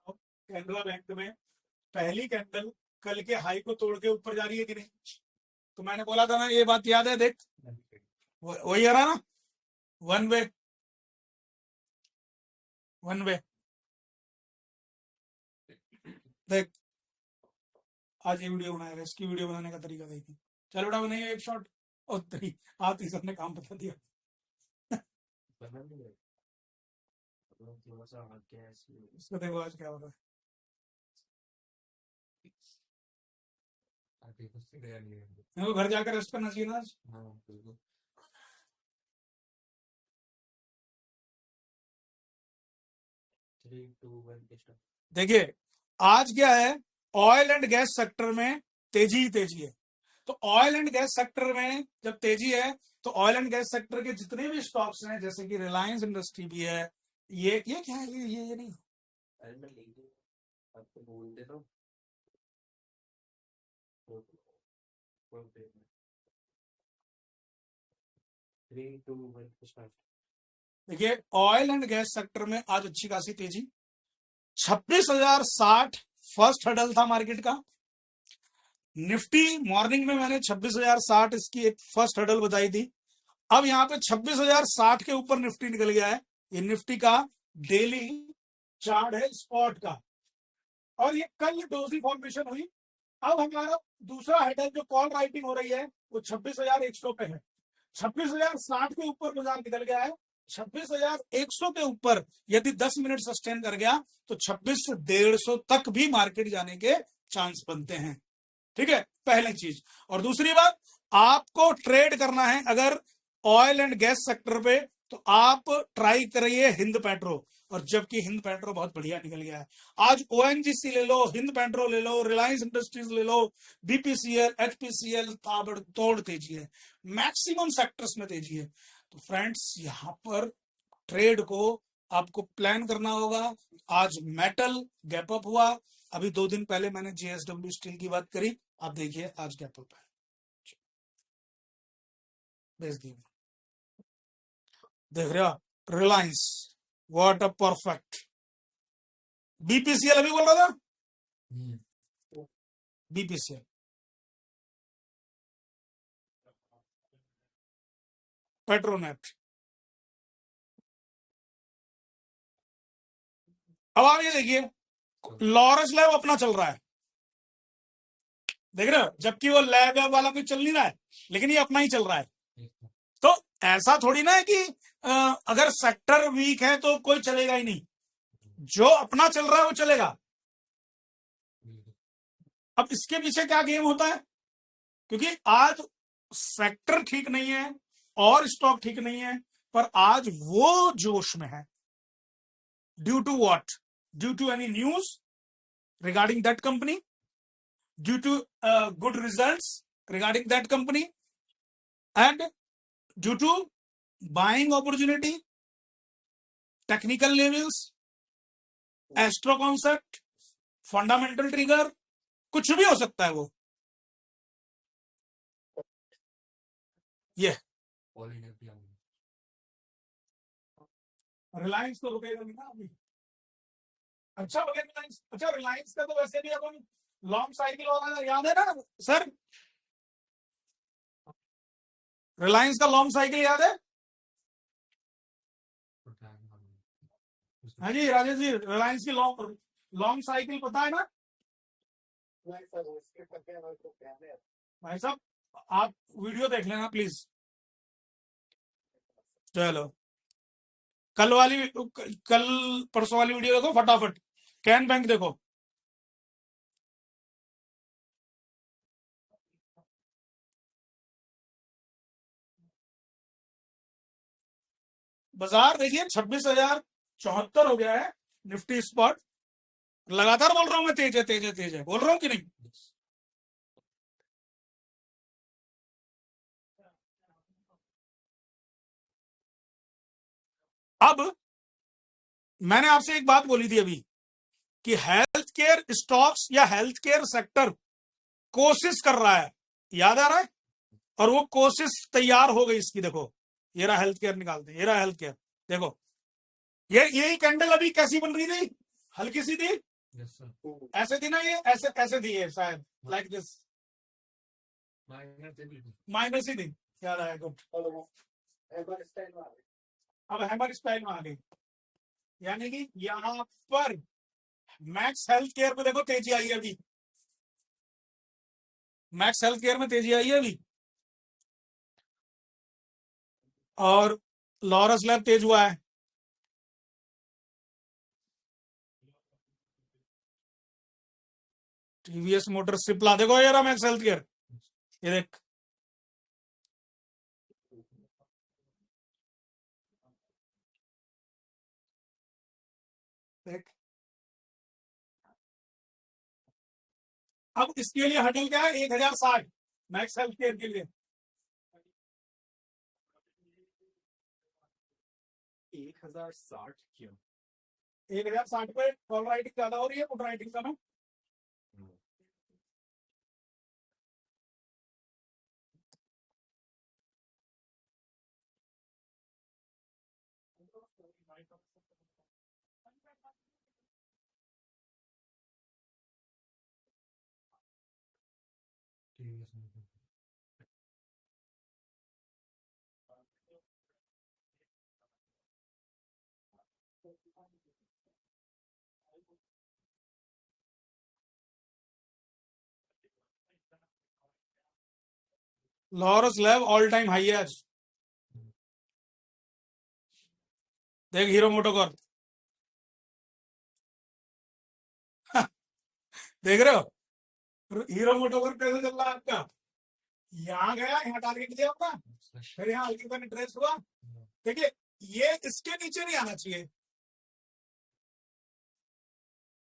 कैनरा बैंक में पहली कैंडल कल के हाई को तोड़ के ऊपर जा रही है कि नहीं, तो मैंने बोला था ना, ये बात याद है, देख वही आ रहा ना, वन वे, वन वे। देख आज ये वीडियो बनाएगा, इसकी वीडियो बनाने का तरीका देखिए। चलो बेटा बनाइए एक शॉट, और तरी आप ही सबने काम बता दिया। थोड़ा सा आगे ऐसे इसको देखो आज क्या हो रहा है। आगे कुछ तैयार नहीं है। मेरे को घर जाकर रेस्ट करना चाहिए ना आज। हाँ बिल्कुल। 3 2 1 स्टार्ट। देखिए आज क्या है, ऑयल एंड गैस सेक्टर में तेजी ही तेजी है। तो ऑयल एंड गैस सेक्टर में जब तेजी है, तो ऑयल एंड गैस सेक्टर के जितने भी स्टॉक्स हैं, जैसे कि रिलायंस इंडस्ट्री भी है, ये क्या है, ये नहीं, अरे मैं लिख दूँ, आपको बोल देता हूँ। 3 2 1 स्टार्ट। देखिए ऑयल एंड गैस सेक्टर में आज अच्छी खासी तेजी, 26,060 फर्स्ट हडल था मार्केट का। निफ्टी मॉर्निंग में मैंने 26,060 इसकी एक फर्स्ट हडल बताई थी। अब यहाँ पे 26,060 के ऊपर निफ्टी निकल गया है। ये निफ्टी का डेली चार्ट है स्पॉट का, और ये कल डोजी फॉर्मेशन हुई। अब हमारा दूसरा हेडर जो कॉल राइटिंग हो रही है वो 26,100 पे है। 26,060 के ऊपर बाजार निकल गया है। 26,100 के ऊपर यदि 10 मिनट सस्टेन कर गया तो 26,150 तक भी मार्केट जाने के चांस बनते हैं। ठीक है, पहली चीज। और दूसरी बात, आपको ट्रेड करना है अगर ऑयल एंड गैस सेक्टर पे, तो आप ट्राई करिए हिंद पेट्रो, और जबकि हिंद पेट्रो बहुत बढ़िया निकल गया है। आज ओएनजीसी ले लो, हिंद पेट्रो ले लो, रिलायंस इंडस्ट्रीज ले लो, बीपीसीएल, एचपीसीएल, ताबड़तोड़ तेजी है, मैक्सिमम सेक्टर्स में तेजी है। तो फ्रेंड्स यहां पर ट्रेड को आपको प्लान करना होगा। आज मेटल गैप अप हुआ, अभी 2 दिन पहले मैंने जेएसडब्ल्यू स्टील की बात करी, आप देखिए आज गैप अप है, भेज दिए, देख रहे हो Reliance, what a perfect. BPCL अभी बोल रहा था, बीपीसीएल, पेट्रोनेट। अब आप ये देखिए, लॉरेंस लैब अपना चल रहा है, देख रहे हो, जबकि वो लैब वाला कोई चल नहीं रहा है, लेकिन ये अपना ही चल रहा है। तो ऐसा थोड़ी ना है कि अगर सेक्टर वीक है तो कोई चलेगा ही नहीं, जो अपना चल रहा है वो चलेगा। अब इसके पीछे क्या गेम होता है, क्योंकि आज सेक्टर ठीक नहीं है और स्टॉक ठीक नहीं है, पर आज वो जोश में है, due to what, due to any news regarding that company, due to good results regarding that company, and due to buying opportunity, technical levels, astro concept, fundamental trigger, कुछ भी हो सकता है वो। ये ऑल इंडिया भी आऊंगा। रिलायंस तो रुकेगा नहीं ना अभी। अच्छा हो गया रिलायंस। अच्छा रिलायंस का तो वैसे भी अपन लॉन्ग साइकिल वाला याद है ना सर? रिलायंस का लॉन्ग साइकिल याद है? हाँ जी राजेश जी, रिलायंस की लॉन्ग लॉन्ग साइकिल पता है ना? भाई साहब आप वीडियो देख लेना प्लीज। चलो कल वाली कल परसों वाली वीडियो देखो फटाफट। कैन बैंक देखो। बाजार देखिए 26,074 हो गया है निफ्टी स्पॉट। लगातार बोल रहा हूं मैं तेज है तेज है तेज है, बोल रहा हूं कि नहीं? अब मैंने आपसे एक बात बोली थी अभी कि हेल्थ केयर स्टॉक्स या हेल्थ केयर सेक्टर कोशिश कर रहा है, याद आ रहा है? और वो कोशिश तैयार हो गई इसकी। देखो ये रहा हेल्थ केयर, निकालते हैं, ये रहा हेल्थ केयर। देखो ये यही कैंडल अभी कैसी बन रही थी? हल्की सी थी, ऐसे थी ना, ये ऐसे ऐसे थी ये शायद, लाइक दिस माइनर सी थी। याद आया गुड। अब हैमर स्टाइल में आ गई, यानी कि यहां पर मैक्स हेल्थ केयर में देखो तेजी आई है अभी। मैक्स हेल्थ केयर में तेजी आई है अभी, और लॉरस लैब तेज हुआ है। टीवीएस मोटर सिप्ला देखो ये रहा मैक्स हेल्थ केयर, ये देख। देख अब इसके लिए हडल क्या है? 1060 मैक्स हेल्थ केयर के लिए। 1060 क्यों? 1060 पे कॉल राइटिंग ज्यादा हो रही है, पुट राइटिंग का ना। Laurus lab all time high है आज। देख हीरो मोटोकॉर्प देख रहे हो हीरो मोटोकॉर्प कैसे चल रहा है आपका? यहाँ गया, यहाँ टारगेट दिया अपना, फिर यहाँ हल्की सा ट्रेस हुआ। देखिए ये इसके नीचे नहीं आना चाहिए,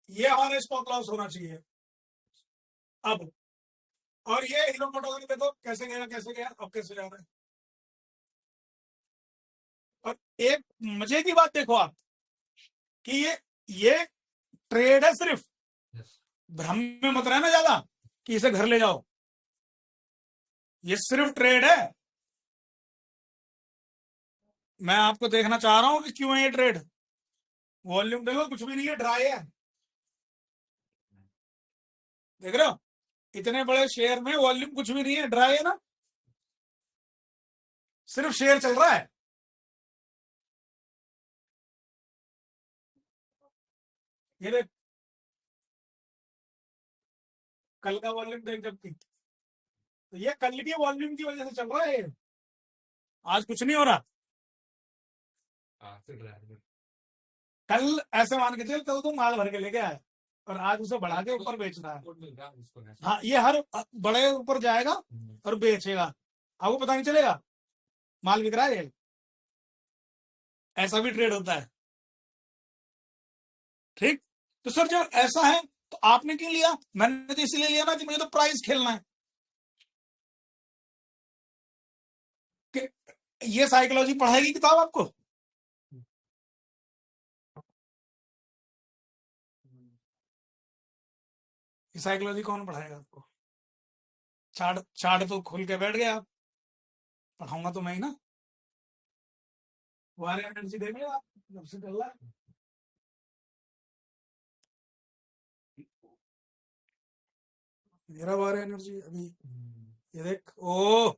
ये हमारा स्टॉप लॉस होना चाहिए अब। और ये हीरो मोटोकॉर्प देखो कैसे गया कैसे गया, अब कैसे जा रहा है। और एक मजे की बात देखो आप कि ये ट्रेड है सिर्फ, भ्रम में मत रहना ज्यादा कि इसे घर ले जाओ, ये सिर्फ ट्रेड है। मैं आपको देखना चाह रहा हूं कि क्यों है ये ट्रेड। वॉल्यूम देखो कुछ भी नहीं है, ड्राई है। देख रहे हो इतने बड़े शेयर में वॉल्यूम कुछ भी नहीं है, ड्राई है ना, सिर्फ शेयर चल रहा है। ये देख कल का वॉल्यूम देख, जब थी तो ये कल की वॉल्यूम की वजह से चल रहा है, आज कुछ नहीं हो रहा। कल ऐसे मान के चल, कल तो माल भर के लेके आए और आज उसे बढ़ा के ऊपर बेच रहा है। हाँ ये हर बड़े ऊपर जाएगा और बेचेगा, आपको पता नहीं चलेगा माल बिक रहा है ये। ऐसा भी ट्रेड होता है, ठीक। तो सर जब ऐसा है तो आपने क्यों लिया? मैंने तो इसलिए लिया ना कि मुझे तो प्राइस खेलना है। कि ये साइकोलॉजी पढ़ाएगी किताब आपको? ये साइकोलॉजी कौन पढ़ाएगा आपको? चार्ट चार्ट तो खुल के बैठ गया आप, पढ़ाऊंगा तो मैं ही ना। वारे एनर्जी देंगे आप जब से चल रहा है। मेरा वारे एनर्जी अभी ये देख ओ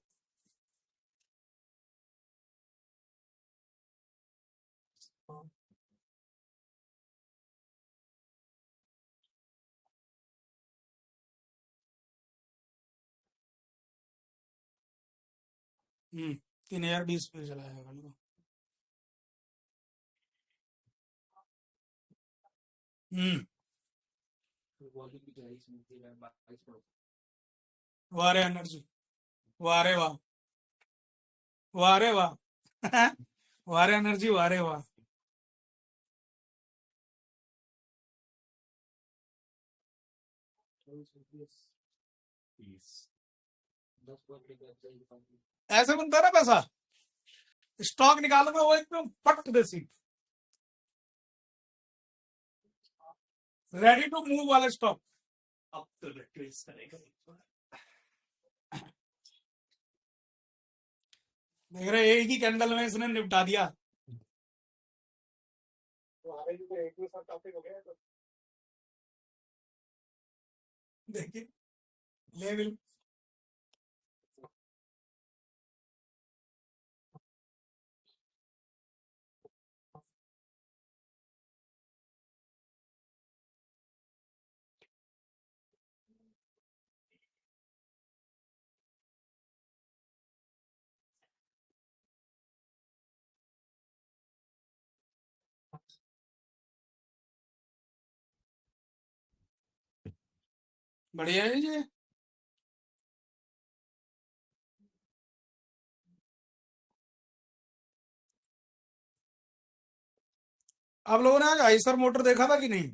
हम्म 3020 पे चलाया कल को। हम्म वॉल्यूम भी चाहिए इसमें 22 पर वारे एनर्जी वारे वाह वारे वाह वारे एनर्जी वारे वाह 10 पर लेकर चाहिए। ऐसे बनता है ना पैसा स्टॉक निकालूंगा वो एकदम पट देसी रेडी टू मूव वाले स्टॉक अब तो रिट्रेस करेगा देख रहे एक ही कैंडल में इसने निपटा दिया देखिए लेवल बढ़िया है जी आप लोगों ने आज आइसर मोटर देखा था कि नहीं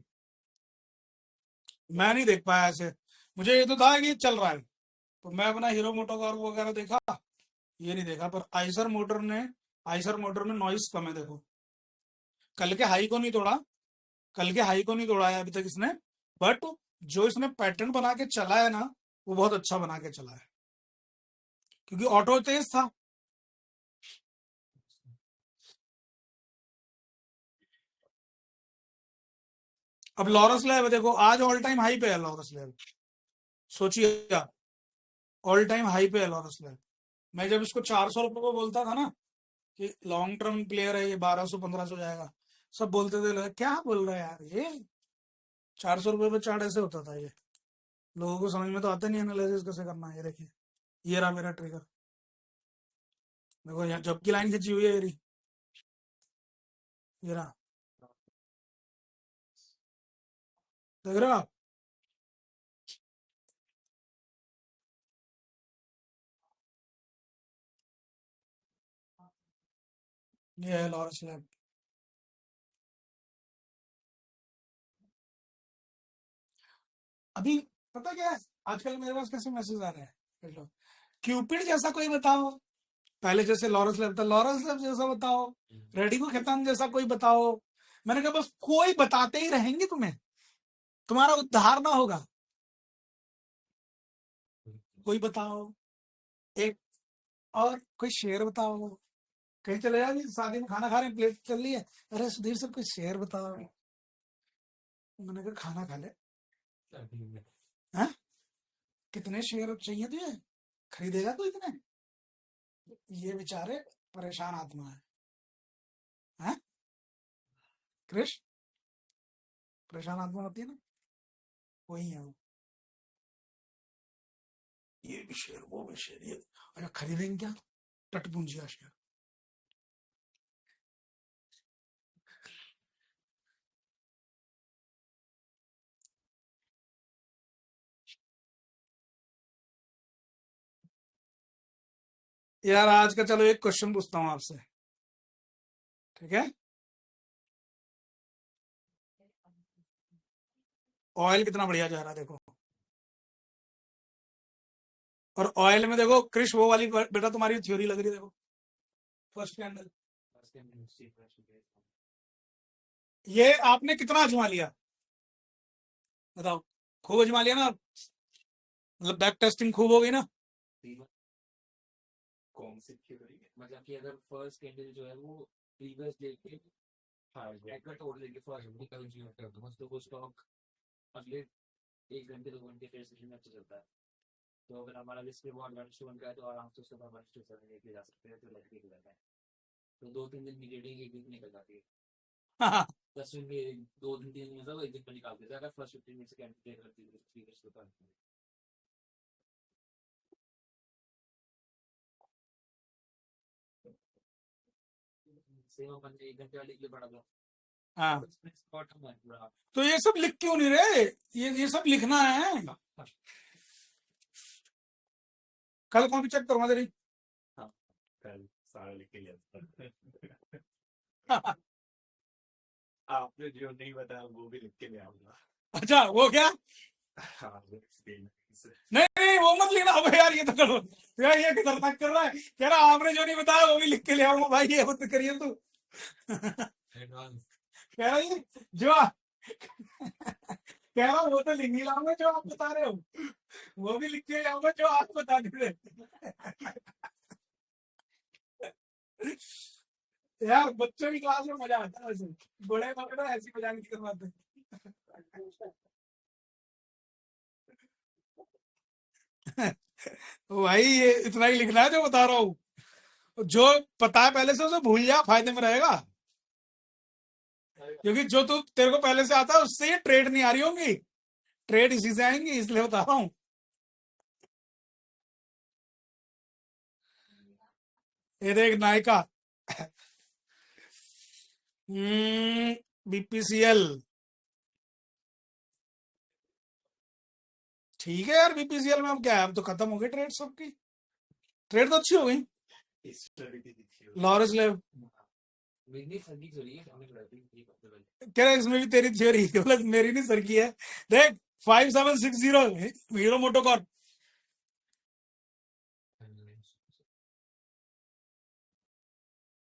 मैं नहीं देख पाया ऐसे मुझे ये तो था कि ये चल रहा है तो मैं अपना हीरो मोटोकॉर्प वगैरह देखा ये नहीं देखा पर आइसर मोटर में नॉइस कम है देखो कल के हाई को नहीं तोड़ा कल के हाई को नहीं तोड़ा है अभी तक इसने बट जो इसने पैटर्न बना के चला है ना वो बहुत अच्छा बना के चला है क्योंकि ऑटो तेज था अब लॉरस लैब देखो आज ऑल टाइम हाई पे है लॉरस लैब सोचिए आप ऑल टाइम हाई पे है लॉरस लैब मैं जब इसको 400 रुपये को बोलता था ना कि लॉन्ग टर्म प्लेयर है ये 1200 1500 जाएगा सब बोलते थे लोग, क्या बोल रहा है यार ये 400 रुपये पे चार्ट ऐसे होता था ये लोगों को समझ में तो आता नहीं एनालिसिस कैसे करना है ये देखिए ये रहा मेरा ट्रिगर देखो यहाँ जब की लाइन खींची हुई है ये रहा देख रहे हो आप ये है लॉरस लैब अभी पता क्या है आजकल मेरे पास कैसे मैसेज आ रहे हैं क्यूपिड जैसा कोई बताओ पहले जैसे लॉरेंस लैब था लॉरेंस लैब जैसा बताओ रेडिको खेतान जैसा कोई बताओ मैंने कहा बस कोई बताते ही रहेंगे तुम्हें तुम्हारा उद्धार ना होगा कोई बताओ एक और कोई शेर बताओ कहीं चले जाओ जी शादी में खाना खा रहे हैं प्लेट चल रही है अरे सुधीर सर कोई शेर बताओ मैंने कहा खाना खा ले हैं कितने शेर चाहिए तुझे खरीदेगा तू इतने ये बेचारे परेशान आत्मा है हैं कृष परेशान आत्मा होती है ना वही है वो ये भी शेर वो भी शेर ये अच्छा खरीदेंगे क्या टटपुंजिया शेर यार आज का चलो एक क्वेश्चन पूछता हूँ आपसे ठीक है ऑयल कितना बढ़िया जा रहा है देखो और ऑयल में देखो कृष वो वाली बेटा तुम्हारी थ्योरी लग रही है देखो फर्स्ट कैंडल ये आपने कितना अजमा लिया बताओ खूब अजमा लिया ना मतलब बैक टेस्टिंग खूब हो गई ना कौन सी थ्योरी मतलब कि अगर फर्स्ट कैंडल जो है वो प्रीवियस डे के हाँ एक का ऑर्डर लेके फर्स्ट डे का कंज्यूम कर दूंगा तो वो स्टॉक अगले 1 घंटे 2 घंटे के सेशन में अच्छा चलता है। तो अगर हमारा रिस्क रिवॉर्ड 1:1 का है तो आराम से उसके बाद 1:7 लेके जा सकते हैं, तो लेके जाता है। तो 2-3 दिन की ट्रेडिंग एक दिन में निकल जाती है। 10 दिन के 2 दिन 3 दिन मतलब एक दिन में निकाल देता है अगर फर्स्ट 15 मिनट से कैंडिडेट करती है 3 मिनट्स होता है। सेम अपन ने 1 घंटे वाले के लिए पढ़ा था। हाँ, उसमें स्पॉट हम है पूरा। तो ये सब लिख क्यों नहीं रहे? ये सब लिखना है। कल कॉपी चेक करूंगा तेरी। कल सारा लिख के लिया आपने जो नहीं बताया वो भी लिख के ले आऊंगा। अच्छा, वो क्या? हाँ, वो explain से। नहीं नहीं, वो मत लिखना। अबे यार, ये तो करो यार, ये खतरनाक कर रहा है। कह रहा आपने जो नहीं बताया वो भी लिख के ले आऊंगा। भाई ये मत करिए तू। एडवांस कह रहा है जो कह रहा वो तो लिख नहीं लाऊंगा जो आप बता रहे हो, वो भी लिख के ले आऊंगा जो आप बता दे रहे। यार बच्चों की क्लास में मजा आता है वैसे, बड़े पकड़ो ऐसी मजाक नहीं करवाते। भाई ये इतना ही लिखना है जो बता रहा हूँ। जो पता है पहले से उसे भूल जा, फायदे में रहेगा। क्योंकि जो तू तेरे को पहले से आता है उससे ये ट्रेड नहीं आ रही होंगी, ट्रेड इसी से आएंगी, इसलिए बता रहा हूँ। ये देख नायका, बीपीसीएल। ठीक है यार, बीपीसीएल में अब क्या है, अब तो खत्म हो गई ट्रेड सबकी। ट्रेड तो अच्छी हो गई। हिस्ट्री भी दिखी हो। लॉरेंस लेव मेरी सर्दी हो रही है हमें रहती है कह रहा है इसमें भी तेरी थ्योरी है, बोला मेरी नहीं सर की है। देख 5760 हीरो मोटोकॉर्प।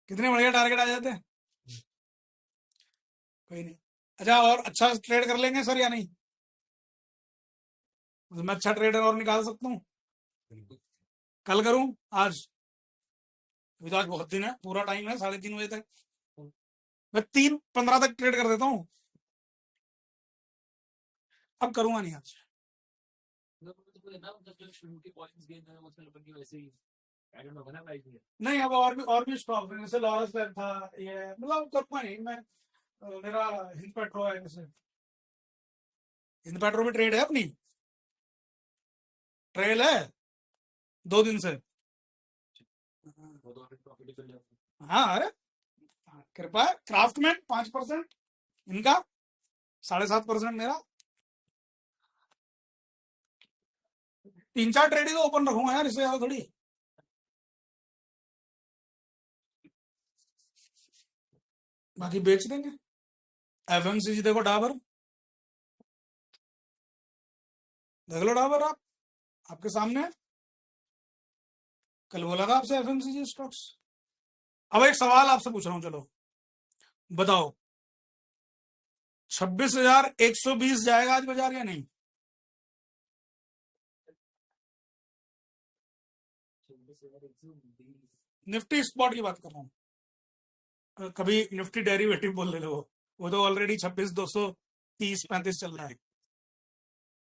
कितने बढ़िया टारगेट आ जाते हैं। कोई नहीं। अच्छा, और अच्छा ट्रेड कर लेंगे सर या नहीं? मैं अच्छा ट्रेडर और निकाल सकता हूँ। कल करूं? आज? अभी तो आज बहुत दिन है, पूरा टाइम है 3:30 बजे तक। मैं 3:15 तक ट्रेड कर देता हूँ। अब करूंगा नहीं आज। शुरू के पॉइंट्स गेन है उसमें अपन की वैसे ही आई डोंट नो बना प्राइस में। नहीं, अब और भी स्टॉक है, जैसे लॉरेंस लैब था, ये मतलब करूंगा नहीं मैं। मेरा हिंद पेट्रो है, जैसे हिंद पेट्रो में ट्रेड है अपनी, ट्रेल है 2 दिन से। वो तो प्रॉफिट कर लिया। हाँ, अरे कृपा है। क्राफ्टमैन 5%, इनका 7.5% मेरा। 3-4 ट्रेड ही तो ओपन रखूंगा यार, इससे ज्यादा थोड़ी। बाकी बेच देंगे। एफएमसीजी देखो, डाबर देख लो, डाबर आप आपके सामने है। कल बोला था आपसे एफएमसीजी स्टॉक्स। अब एक सवाल आपसे पूछ रहा हूँ, चलो बताओ, 26,120 जाएगा आज बाजार या नहीं? निफ्टी स्पॉट की बात कर रहा हूँ, कभी निफ्टी डेरिवेटिव बोल ले लो, वो तो ऑलरेडी 26,230-35 चल रहा है।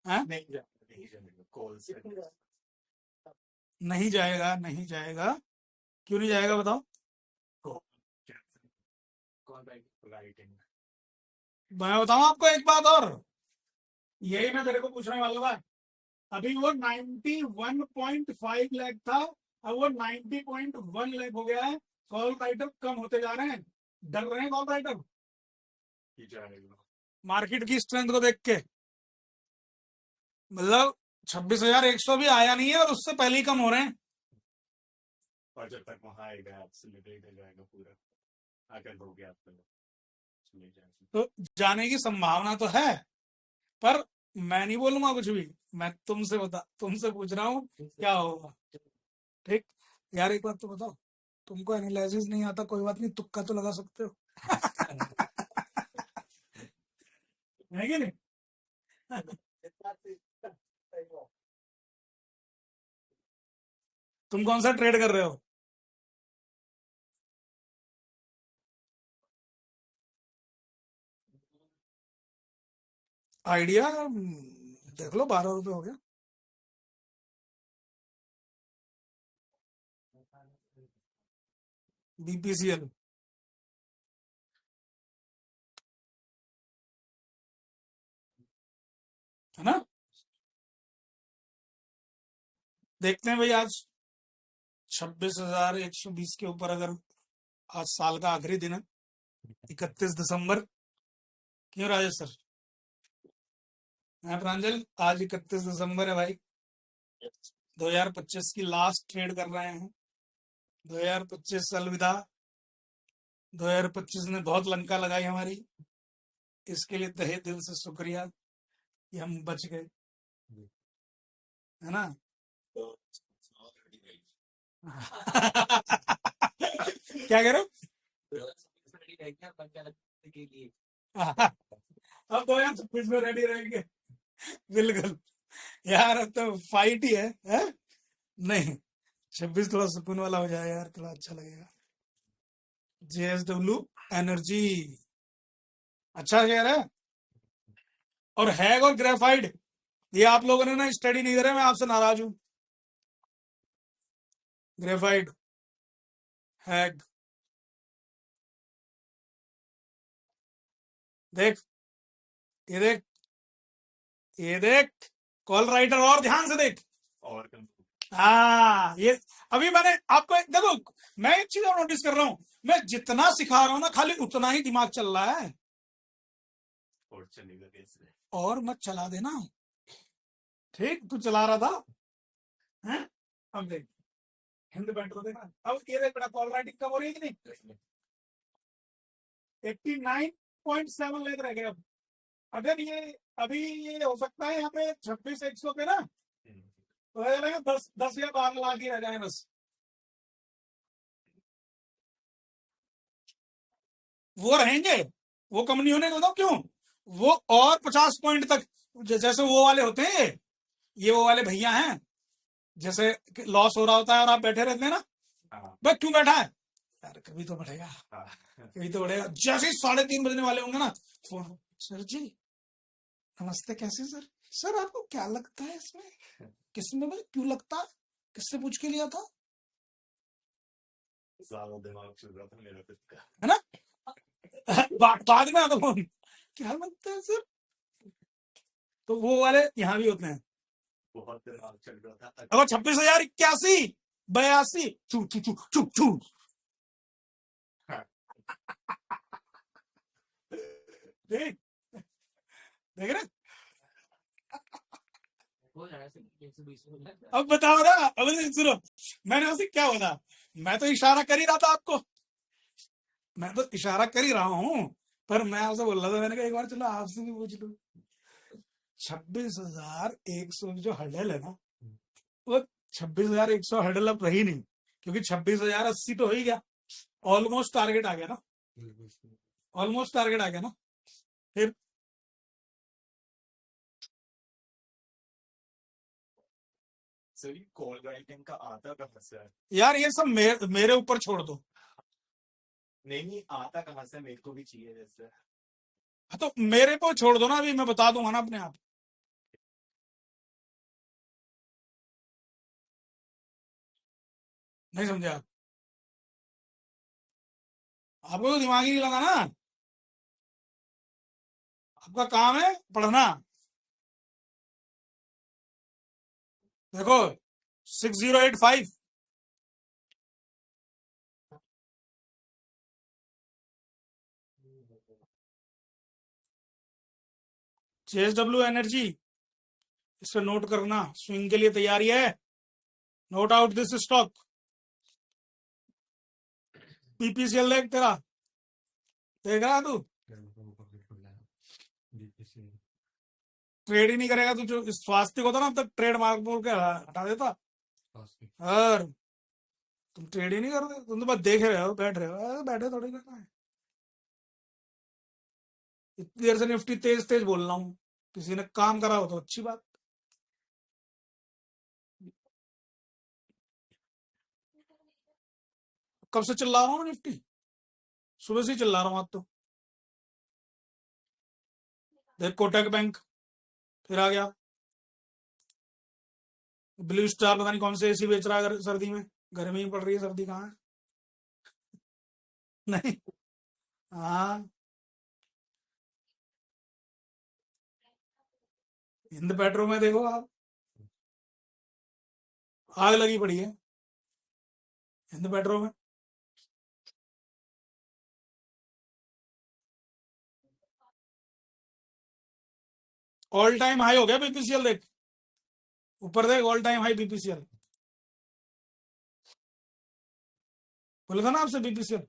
हैं? नहीं जाएगा कॉल से। नहीं जाएगा, नहीं जाएगा। क्यों नहीं जाएगा बताओ? कौन राइट राइटिंग मैं बताऊं आपको एक बात और, यही मैं तेरे को पूछने वाला था। अभी वो 91.5 लाख था, अब वो 90.1 लाख हो गया है। कॉल राइटर कम होते जा रहे हैं, डर रहे हैं कॉल राइटर ही जाएगा। मार्केट की स्ट्रेंथ को देख के। मतलब 26,100 भी आया नहीं है और उससे पहले ही कम हो रहे हैं। और जब तक वहां आएगा एक्सीलरेट हो जाएगा पूरा, अगर हो गया तो चले जाएगा। तो जाने की संभावना तो है, पर मैं नहीं बोलूंगा कुछ भी। मैं तुमसे पूछ रहा हूँ क्या होगा। ठीक। यार एक बात तो बताओ, तुमको एनालिसिस नहीं आता, कोई बात नहीं, तुक्का तो लगा सकते हो। है कि नहीं? तुम कौन सा ट्रेड कर रहे हो? आइडिया देख लो, 12 रुपए हो गया। बीपीसीएल है ना। देखते हैं भाई, आज 26,120 के ऊपर, अगर आज साल का आखिरी दिन है 31 दिसंबर। क्यों राजेश सर? है प्रांजल, आज 31 दिसंबर है भाई। 2025 की लास्ट ट्रेड कर रहे हैं। 2025 अलविदा। 2025 ने बहुत लंका लगाई हमारी, इसके लिए तहे दिल से शुक्रिया कि हम बच गए, है ना। क्या कह रहे हो? अब 2026 में रेडी रहेंगे, बिल्कुल यार। अब तो फाइट ही है? नहीं, 26 थोड़ा सुकून वाला हो जाए यार, थोड़ा अच्छा लगेगा। JSW एनर्जी अच्छा शेयर है। और हैग और ग्रेफाइड, ये आप लोगों ने ना स्टडी नहीं करे, मैं आपसे नाराज हूं। ग्रेफाइड, हैग, देख, ये देख, ये देख, कॉल राइटर, और ध्यान से देख। और हाँ, ये अभी मैंने आपको देखो, मैं एक चीज और नोटिस कर रहा हूं, मैं जितना सिखा रहा हूं ना, खाली उतना ही दिमाग चल रहा है, और चलेगा कैसे? और मत चला देना। ठीक, तू चला रहा था, हैं? अब देख, हिंद बैंक को देखा, अब ये देख बेटा, कॉल राइटिंग कब हो रही है कि नहीं? 89.7 लेकर रह गए। अब अगर ये अभी ये हो सकता है यहाँ पे 26,100 पे ना, तो रह जाएगा 10 या 12 लाख ही रह जाए बस। वो रहेंगे, वो कम नहीं होने, बताओ क्यों? वो और 50 पॉइंट तक, जैसे वो वाले होते हैं, ये वो वाले भैया हैं, जैसे लॉस हो रहा होता है और आप बैठे रहते हैं ना, बस क्यों बैठा है यार, कभी तो बढ़ेगा, कभी तो बढ़ेगा। जैसे ही 3:30 बजने वाले होंगे ना, फोन, सर जी नमस्ते, कैसे सर? सर आपको क्या लगता है इसमें, किसमें भाई, क्यों लगता, किससे पूछ के लिया था, ज्यादा दिमाग चल रहा था मेरा खुद का, है ना। बाद में आता फोन, क्या लगता है सर? तो वो वाले यहाँ भी होते हैं। बहुत दिमाग चल रहा था। अगर 26,081, 82, चू चू चू चू चू, देख, देख रहे? अब बताओ ना, अब सुनो, मैंने उसे क्या बोला, मैं तो इशारा कर ही रहा था आपको, मैं तो इशारा कर ही रहा हूं, पर मैं आपसे बोल रहा था, मैंने कहा एक बार चलो आपसे भी पूछ लूं। 26,100 जो हर्डल है ना, वो 26,100 हर्डल अब रही नहीं, क्योंकि 26,080 तो हो ही गया, ऑलमोस्ट टारगेट आ गया ना, ऑलमोस्ट टारगेट आ गया ना। फिर सर ये कॉल राइटिंग का आता कहाँ से है? यार ये सब मेरे ऊपर छोड़ दो। नहीं नहीं, आता कहाँ से? मेरे को भी चाहिए जैसे। हाँ, तो मेरे को छोड़ दो ना, अभी मैं बता दूंगा ना अपने आप। नहीं समझे आप? आपको तो दिमाग ही नहीं लगा ना, आपका काम है पढ़ना। देखो 6085, JSW एनर्जी, इसे नोट करना, स्विंग के लिए तैयारी है, नोट आउट दिस स्टॉक। पीपीसीएल देख तेरा, देख रहा तू, ट्रेड ही नहीं करेगा तू, जो स्वास्थ्य होता ना अब तक ट्रेड मार्क बोल के हटा देता, और तुम ट्रेड ही नहीं करते, तुम तो बस देख रहे हो, बैठ रहे हो, बैठे थोड़ी करना है। इतनी देर से निफ्टी तेज तेज बोल रहा हूँ, किसी ने काम करा हो तो अच्छी बात। कब से चिल्ला रहा हूँ निफ्टी, सुबह से ही चिल्ला रहा हूँ आज तो। देख कोटक बैंक फिर आ गया ब्लू स्टार, पता नहीं कौन से एसी बेच रहा है सर्दी में, गर्मी पड़ रही है, सर्दी कहाँ है। नहीं, हाँ, हिंद पेट्रो में देखो आप, आग लगी पड़ी है हिंद पेट्रो में। ऑल टाइम हाई हो गया बीपीसीएल, देख ऊपर देख, ऑल टाइम हाई बीपीसीएल, बोला था ना आपसे बीपीसीएल,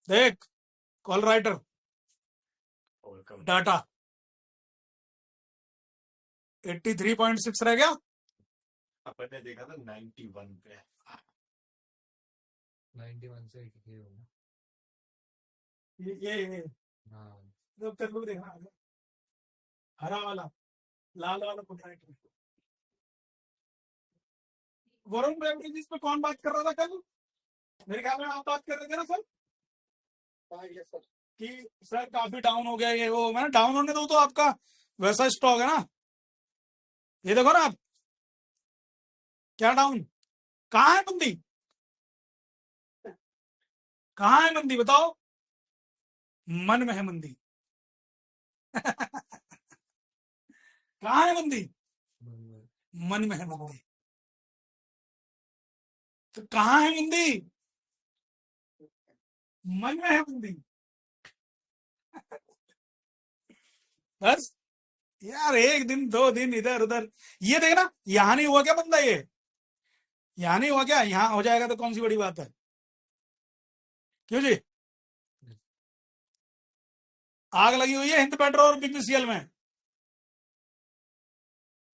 देख कॉल राइटर और कम डाटा 83.6 रह गया। अपन ने देखा था 91 पे। 91 से ये होगा। ये हाँ तो तेरे को भी देखना है। हरा वाला, लाल वाला कॉल राइटर। वरुण बेवरेजेस पे कौन बात कर रहा था कल? मेरे ख्याल में आप बात कर रहे थे ना सर, सर कि सर काफी डाउन हो गया ये वो। मैंने डाउन होने दो, तो आपका वैसा स्टॉक है ना, ये देखो ना आप, क्या डाउन, कहाँ है मंदी, कहाँ है मंदी बताओ, मन में है मंदी। कहाँ है मंदी, मन में है मंदी। तो कहाँ है मंदी, मन में है मंदी। बस यार, एक दिन दो दिन इधर उधर, ये देखना, यहां नहीं हुआ क्या बंदा, ये यहां नहीं हुआ क्या, यहां हो जाएगा तो कौन सी बड़ी बात है, क्यों जी। आग लगी हुई है हिंद पेट्रो और बीपीसीएल में,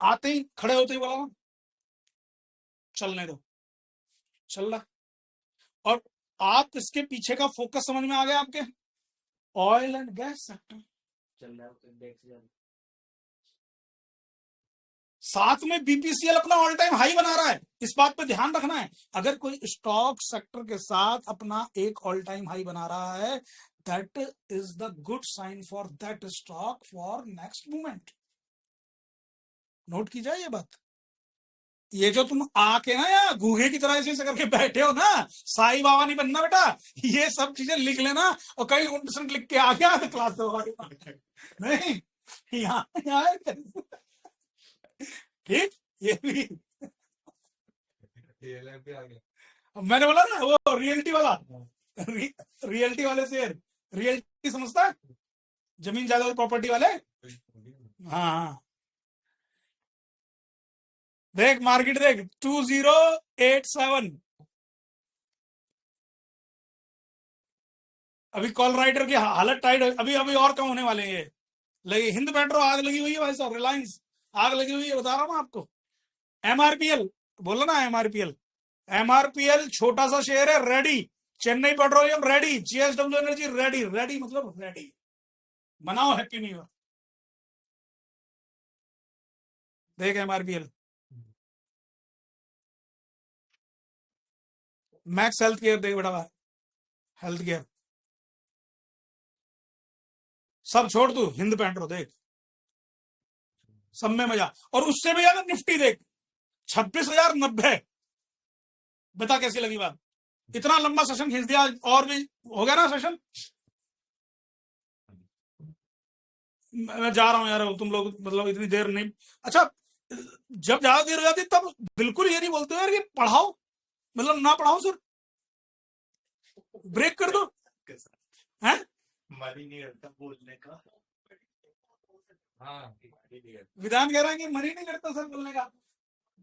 आते ही खड़े होते ही बोला ना, चलने दो, चल रहा। और आप इसके पीछे का फोकस समझ में आ गया आपके, ऑयल एंड गैस सेक्टर, चल रहा है तो इंडेक्स चल। साथ में बीपीसीएल अपना ऑल टाइम हाई बना रहा है। इस बात पे ध्यान रखना है, अगर कोई स्टॉक सेक्टर के साथ अपना एक ऑल टाइम हाई बना रहा है, that is the good sign for that stock for next movement. Note की जाए ये बात। ये जो तुम आके ना यार गूगे की तरह ऐसे करके बैठे हो ना, साईं बाबा नहीं बनना बेटा, ये सब चीजें लिख लेना, और कहीं 1% लिख के आ गया तो क्लास नहीं, यहाँ यहाँ ठीक, ये भी पे आ गया। मैंने बोला ना, वो रियलिटी वाला, रियलिटी वाले शेयर, रियलिटी समझता है, जमीन जायदाद प्रॉपर्टी वाले, हाँ हाँ। देख मार्केट देख 2087, अभी कॉल राइटर की हालत टाइट, अभी अभी और कम होने वाले हैं ये। लगी हिंद पेट्रो, आग लगी हुई है भाई साहब, रिलायंस आग लगी हुई है, बता रहा हूं आपको। एमआरपीएल, बोलो ना एमआरपीएल, एमआरपीएल छोटा सा शेयर है, ready, Chennai petroleum ready, GSW energy ready, ready मतलब रेडी, मनाओ हैप्पी न्यू ईयर। देख एमआरपीएल, मैक्स हेल्थ केयर देख बेटा, हेल्थ केयर सब छोड़ तू, हिंद पेट्रो देख, सब में मजा। और उससे भी ज्यादा निफ्टी देख 26,090, बता कैसी लगी बात। इतना लंबा सेशन खींच दिया, और भी हो गया ना सेशन। मैं जा रहा हूं यार, तुम लोग मतलब इतनी देर नहीं, अच्छा जब ज्यादा देर हो जाती तब बिल्कुल ये नहीं बोलते यार कि पढ़ाओ, मतलब ना पढ़ाओ सर, ब्रेक कर दो, हैं? मन ही नहीं करता बोलने का। हाँ विधान कह रहा है कि मन ही नहीं करता सर बोलने का।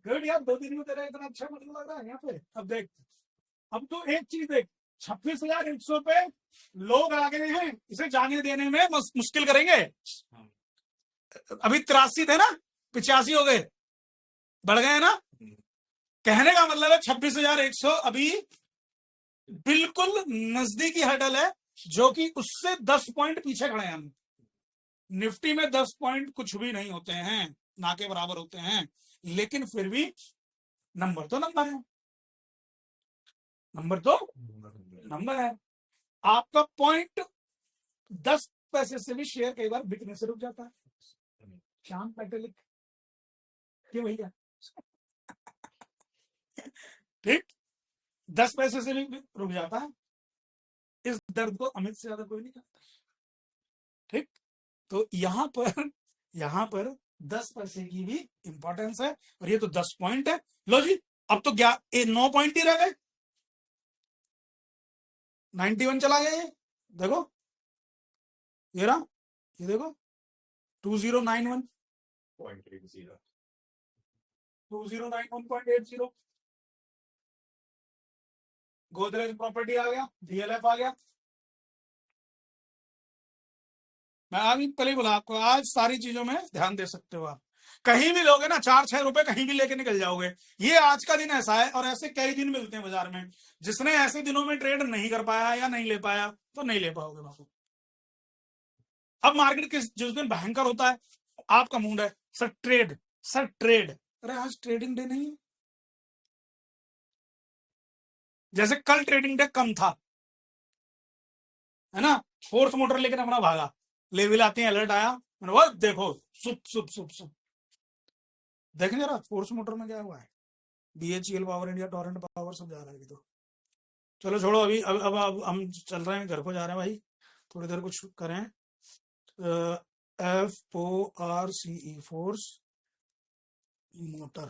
गुड यार, 2 दिन में तेरा इतना अच्छा मतलब लग रहा है यहाँ पे। अब देख, अब तो एक चीज देख, 26,100 पे लोग आ गए हैं, इसे जाने देने में मुश्किल करेंगे। अभी 83 थे ना, 85 हो गए, बढ़ गए ना। कहने का मतलब है 26,100 अभी बिल्कुल नजदीकी हर्डल है, जो कि उससे 10 पॉइंट पीछे खड़े हैं हम। निफ्टी में 10 पॉइंट कुछ भी नहीं होते हैं, ना के बराबर होते हैं, लेकिन फिर भी नंबर तो नंबर है, नंबर तो नंबर है। आपका पॉइंट 10 पैसे से भी शेयर कई बार बिकने से रुक जाता है। श्याम पैटेलिक क्यों भैया? ठीक, 10 पैसे से भी रुक जाता है। इस दर्द को अमित से ज्यादा कोई नहीं करता। ठीक, तो यहां पर 10 पैसे की भी इंपॉर्टेंस है, और ये तो 10 पॉइंट है। लो जी, अब तो 9 पॉइंट ही रह गए। 91 चला गया ये, देखो ये रहा, ये देखो 2091 0.80 2091.80। गोदरेज प्रॉपर्टी आ गया, डीएलएफ आ गया। मैं अभी पहले बोला आपको, आज सारी चीजों में ध्यान दे सकते हो आप। कहीं भी लोगे ना 4-6 रुपए कहीं भी लेके निकल जाओगे। ये आज का दिन ऐसा है, और ऐसे कई दिन मिलते हैं बाजार में। जिसने ऐसे दिनों में ट्रेड नहीं कर पाया या नहीं ले पाया, तो नहीं ले पाओगे बाबू। अब मार्केट जिस दिन भयंकर होता है, आपका मूड है सर ट्रेड, सर ट्रेड। अरे आज ट्रेडिंग डे नहीं है। जैसे कल ट्रेडिंग डे कम था, है ना, फोर्स मोटर लेकर अपना भागा, लेवल आते हैं, अलर्ट आया, मैंने वो देखो सुप सुप सुप सुप। देखें जरा फोर्स मोटर में क्या हुआ है। BHEL power, India Torrent power सब जा रहा है अभी तो। चलो छोड़ो, अभी अब हम चल रहे हैं, घर को जा रहे हैं भाई, थोड़ी देर कुछ करें। FORCE, फोर्स मोटर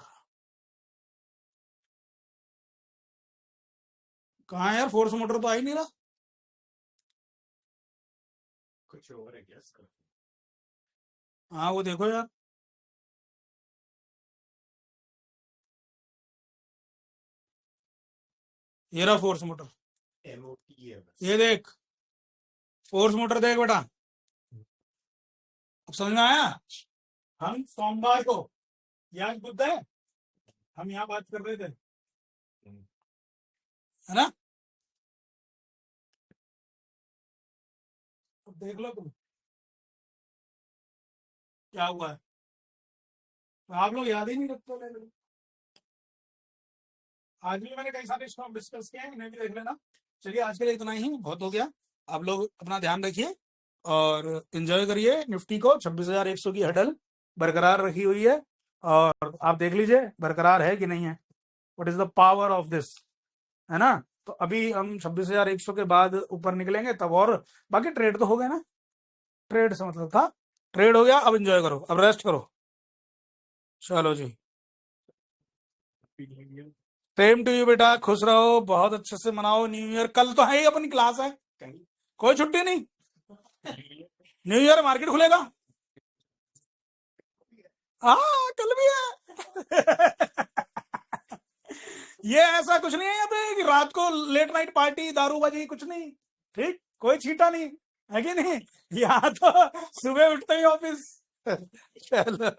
कहाँ है यार? फोर्स मोटर तो आ ही नहीं रहा। कुछ और है क्या इसका? हाँ वो देखो यार, ये रहा फोर्स मोटर। MOT है बस। ये देख फोर्स मोटर, देख बेटा, अब समझ में आया। हम सोमवार को, याद बुद्ध है, हम यहाँ बात कर रहे थे, है ना। अब देख लो तुम क्या हुआ है। तो आप लोग याद ही नहीं रखते हो। आज भी मैंने कई सारे स्टॉक डिस्कस किए हैं, इन्हें भी देख लेना। चलिए आज के लिए इतना ही बहुत हो गया। आप लोग अपना ध्यान रखिए और एंजॉय करिए। निफ्टी को 26,100 की हडल बरकरार रखी हुई है, और आप देख लीजिए बरकरार है कि नहीं है। What is the power of this, है ना। तो अभी हम 26,100 के बाद ऊपर निकलेंगे तब, और बाकी ट्रेड तो हो गया ना। ट्रेड से मतलब था, ट्रेड हो गया, अब एंजॉय करो, अब रेस्ट करो। चलो जी, सेम टू यू बेटा, खुश रहो, बहुत अच्छे से मनाओ न्यू ईयर। कल तो है ही अपनी क्लास है, कोई छुट्टी नहीं। न्यू ईयर मार्केट खुलेगा, हाँ कल भी है। ये ऐसा कुछ नहीं है यहाँ पे कि रात को लेट नाइट पार्टी दारूबाजी, कुछ नहीं। ठीक, कोई छीटा नहीं है कि नहीं। यहाँ तो सुबह उठते ही ऑफिस। चलो।